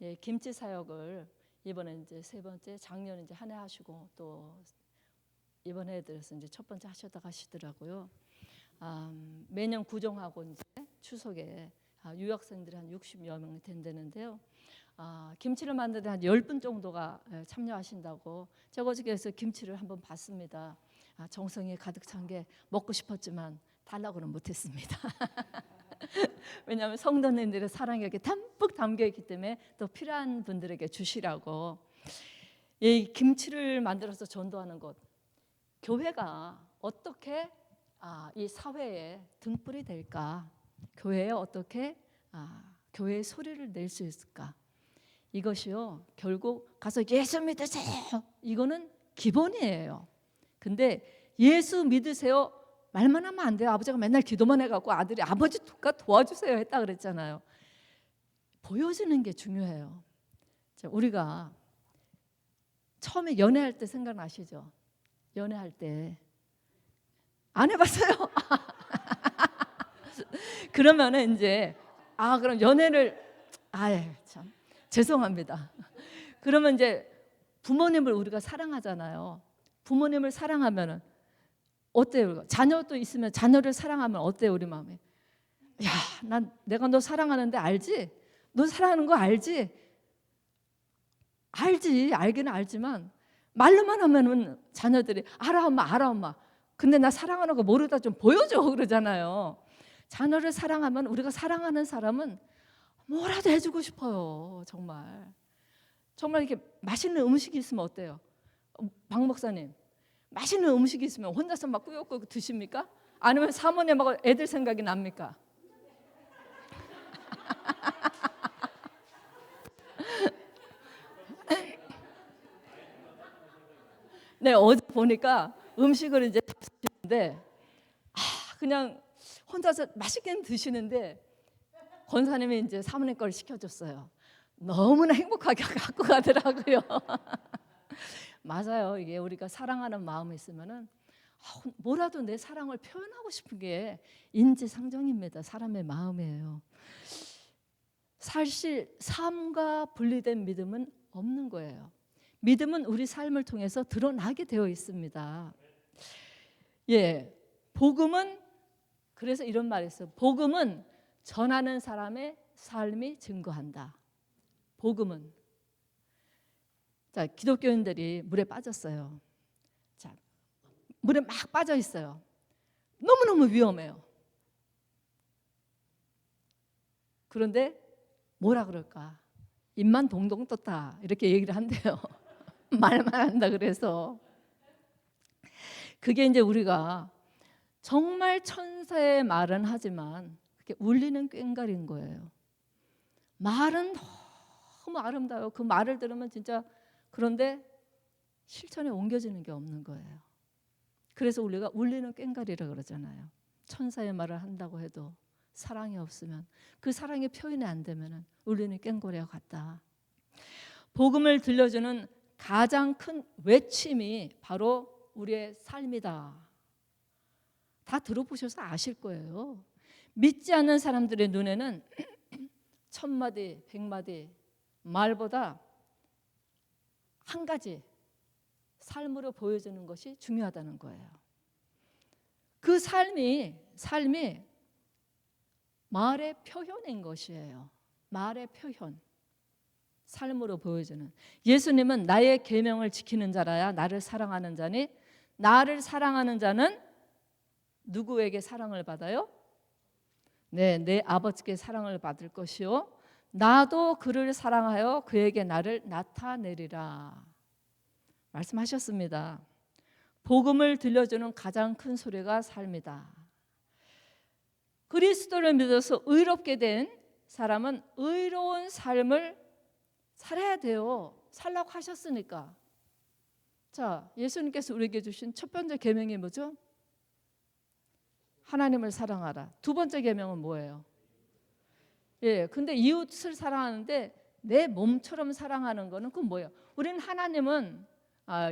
예, 김치 사역을 이번에 이제 세 번째, 작년 이제 한 해 하시고 또 이번 해에 들어서 이제 첫 번째 하셨다고 하시더라고요. 매년 구정하고 이제 추석에 유학생들이 한 60여 명이 된다는데요. 김치를 만드는 한 10분 정도가 참여하신다고 제가 어저께서 김치를 한번 봤습니다. 정성이 가득 찬 게 먹고 싶었지만 달라고는 못했습니다. 왜냐하면 성도님들의 사랑이 이렇게 담뿍 담겨 있기 때문에 또 필요한 분들에게 주시라고. 이 김치를 만들어서 전도하는 것, 교회가 어떻게 이 사회에 등불이 될까? 교회에 어떻게 교회의 소리를 낼 수 있을까? 이것이요 결국 가서 예수 믿으세요 이거는 기본이에요. 근데 예수 믿으세요 말만 하면 안 돼요. 아버지가 맨날 기도만 해갖고 아들이 아버지가 도와주세요 했다 그랬잖아요. 보여주는 게 중요해요. 우리가 처음에 연애할 때 생각나시죠? 연애할 때 안 해봤어요? 그러면은 이제 그럼 연애를 참 죄송합니다. 그러면 이제 부모님을 우리가 사랑하잖아요. 부모님을 사랑하면은 어때요? 자녀도 있으면 자녀를 사랑하면 어때요? 우리 마음에 내가 너 사랑하는데 알지? 너 사랑하는 거 알지? 알기는 알지만 말로만 하면은 자녀들이 알아 엄마 근데 나 사랑하는 거 모르다 좀 보여줘 그러잖아요. 자녀를 사랑하면 우리가 사랑하는 사람은 뭐라도 해주고 싶어요. 정말 이렇게 맛있는 음식이 있으면 어때요? 박 목사님, 맛있는 음식이 있으면 혼자서 막 꾸역꾸역 드십니까? 아니면 사모님하고 애들 생각이 납니까? 네, 어제 보니까 음식을 이제 드시는데 그냥 혼자서 맛있게 드시는데 권사님이 이제 사모님 걸 시켜줬어요. 너무나 행복하게 갖고 가더라고요. 맞아요. 이게 우리가 사랑하는 마음이 있으면은 뭐라도 내 사랑을 표현하고 싶은 게 인지상정입니다. 사람의 마음이에요. 사실 삶과 분리된 믿음은 없는 거예요. 믿음은 우리 삶을 통해서 드러나게 되어 있습니다. 예, 복음은 그래서 이런 말이 있어요. 복음은 전하는 사람의 삶이 증거한다. 복음은 자, 기독교인들이 물에 빠졌어요. 자, 물에 막 빠져 있어요. 너무너무 위험해요. 그런데 뭐라 그럴까? 입만 동동 떴다 이렇게 얘기를 한대요. 말만 한다 그래서 그게 이제 우리가 정말 천사의 말은 하지만 그게 울리는 꽹과리인 거예요. 말은 너무 아름다워요. 그 말을 들으면 진짜 그런데 실천에 옮겨지는 게 없는 거예요. 그래서 우리가 울리는 꽹과리라 그러잖아요. 천사의 말을 한다고 해도 사랑이 없으면 그 사랑의 표현이 안 되면 울리는 꽹과리와 같다. 복음을 들려주는 가장 큰 외침이 바로 우리의 삶이다. 다 들어보셔서 아실 거예요. 믿지 않는 사람들의 눈에는 1000마디, 100마디 말보다 한 가지 삶으로 보여주는 것이 중요하다는 거예요. 그 삶이 말의 표현인 것이에요. 말의 표현. 삶으로 보여주는. 예수님은 나의 계명을 지키는 자라야 나를 사랑하는 자니 나를 사랑하는 자는 누구에게 사랑을 받아요? 네, 내 아버지께 사랑을 받을 것이요 나도 그를 사랑하여 그에게 나를 나타내리라 말씀하셨습니다. 복음을 들려주는 가장 큰 소리가 삶이다. 그리스도를 믿어서 의롭게 된 사람은 의로운 삶을 살아야 돼요. 살라고 하셨으니까. 자, 예수님께서 우리에게 주신 첫 번째 계명이 뭐죠? 하나님을 사랑하라. 두 번째 계명은 뭐예요? 예, 근데 이웃을 사랑하는데 내 몸처럼 사랑하는 거는 그건 뭐예요? 우리는 하나님은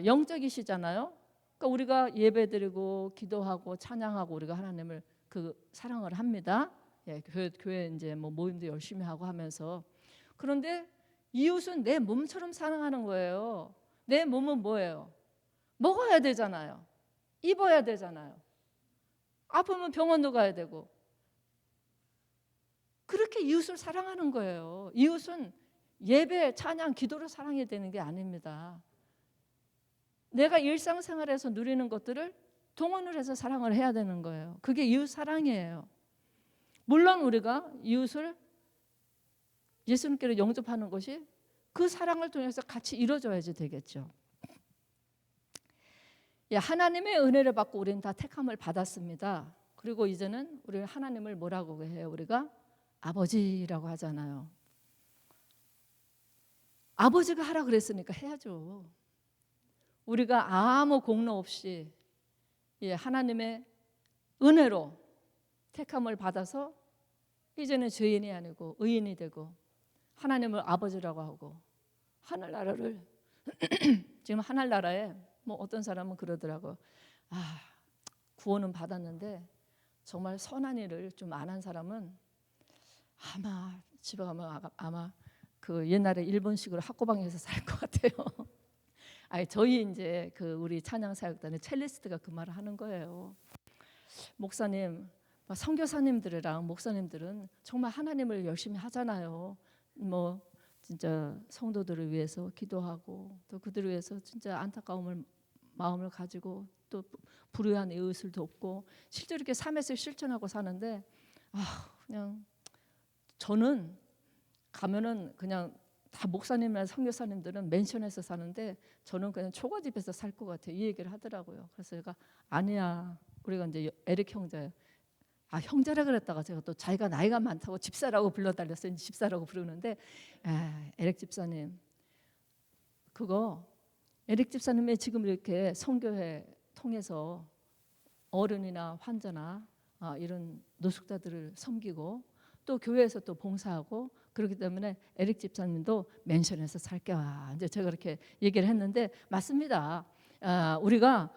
영적이시잖아요. 그러니까 우리가 예배드리고 기도하고 찬양하고 우리가 하나님을 그 사랑을 합니다. 예, 교회 이제 뭐 모임도 열심히 하고 하면서 그런데 이웃은 내 몸처럼 사랑하는 거예요. 내 몸은 뭐예요? 먹어야 되잖아요. 입어야 되잖아요. 아프면 병원도 가야 되고. 그렇게 이웃을 사랑하는 거예요. 이웃은 예배, 찬양, 기도로 사랑해야 되는 게 아닙니다. 내가 일상생활에서 누리는 것들을 동원을 해서 사랑을 해야 되는 거예요. 그게 이웃 사랑이에요. 물론 우리가 이웃을 예수님께로 영접하는 것이 그 사랑을 통해서 같이 이루어져야지 되겠죠. 예, 하나님의 은혜를 받고 우리는 다 택함을 받았습니다. 그리고 이제는 우리 하나님을 뭐라고 해요? 우리가 아버지라고 하잖아요. 아버지가 하라 그랬으니까 해야죠. 우리가 아무 공로 없이 하나님의 은혜로 택함을 받아서 이제는 죄인이 아니고 의인이 되고 하나님을 아버지라고 하고 하늘나라를 지금 하늘나라에 뭐 어떤 사람은 그러더라고요. 구원은 받았는데 정말 선한 일을 좀 안 한 사람은 아마 집에 가면 아마 그 옛날에 일본식으로 학고방에서 살 것 같아요. 저희 이제 그 우리 찬양사역단의 첼리스트가 그 말을 하는 거예요. 목사님, 선교사님들이랑 목사님들은 정말 하나님을 열심히 하잖아요. 뭐 진짜 성도들을 위해서 기도하고 또 그들을 위해서 진짜 안타까움을 마음을 가지고 또 불우한 이웃을 돕고 실제로 이렇게 삶에서 실천하고 사는데 그냥 저는 가면은 그냥 다 목사님이나 선교사님들은 맨션에서 사는데 저는 그냥 초가집에서 살 것 같아요. 이 얘기를 하더라고요. 그래서 제가 아니야. 우리가 이제 에릭 형제, 형제라 그랬다가 제가 또 자기가 나이가 많다고 집사라고 불러달렸어요. 집사라고 부르는데, 에릭 집사님, 그거 에릭 집사님이 지금 이렇게 선교회 통해서 어른이나 환자나 이런 노숙자들을 섬기고 또 교회에서 또 봉사하고 그렇기 때문에 에릭 집사님도 맨션에서 살게요. 이제 제가 그렇게 얘기를 했는데 맞습니다. 우리가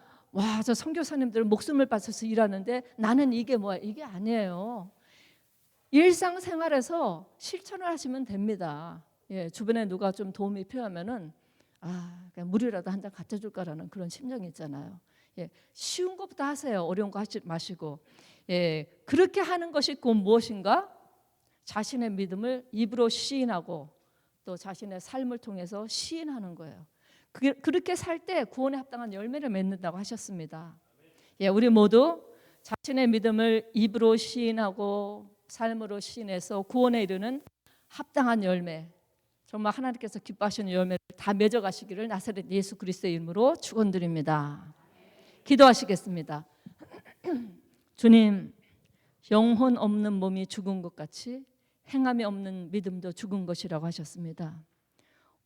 저 선교사님들 목숨을 바쳐서 일하는데 나는 이게 뭐야? 이게 아니에요. 일상생활에서 실천을 하시면 됩니다. 예, 주변에 누가 좀 도움이 필요하면은 그냥 물이라도 한 잔 갖다 줄까라는 그런 심정이 있잖아요. 예, 쉬운 것부터 하세요. 어려운 거 하지 마시고. 예, 그렇게 하는 것이 곧 무엇인가? 자신의 믿음을 입으로 시인하고 또 자신의 삶을 통해서 시인하는 거예요. 그렇게 살 때 구원에 합당한 열매를 맺는다고 하셨습니다. 예, 우리 모두 자신의 믿음을 입으로 시인하고 삶으로 시인해서 구원에 이르는 합당한 열매, 정말 하나님께서 기뻐하시는 열매를 다 맺어가시기를 나사렛 예수 그리스도의 이름으로 축원드립니다. 기도하시겠습니다. 주님, 영혼 없는 몸이 죽은 것 같이 행함이 없는 믿음도 죽은 것이라고 하셨습니다.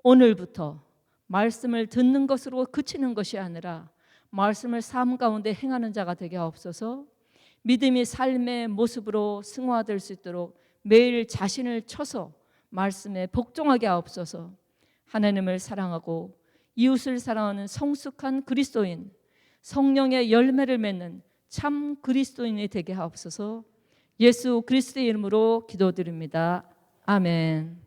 오늘부터 말씀을 듣는 것으로 그치는 것이 아니라 말씀을 삶 가운데 행하는 자가 되게 하옵소서. 믿음이 삶의 모습으로 승화될 수 있도록 매일 자신을 쳐서 말씀에 복종하게 하옵소서. 하나님을 사랑하고 이웃을 사랑하는 성숙한 그리스도인, 성령의 열매를 맺는 참 그리스도인이 되게 하옵소서. 예수 그리스도의 이름으로 기도드립니다. 아멘.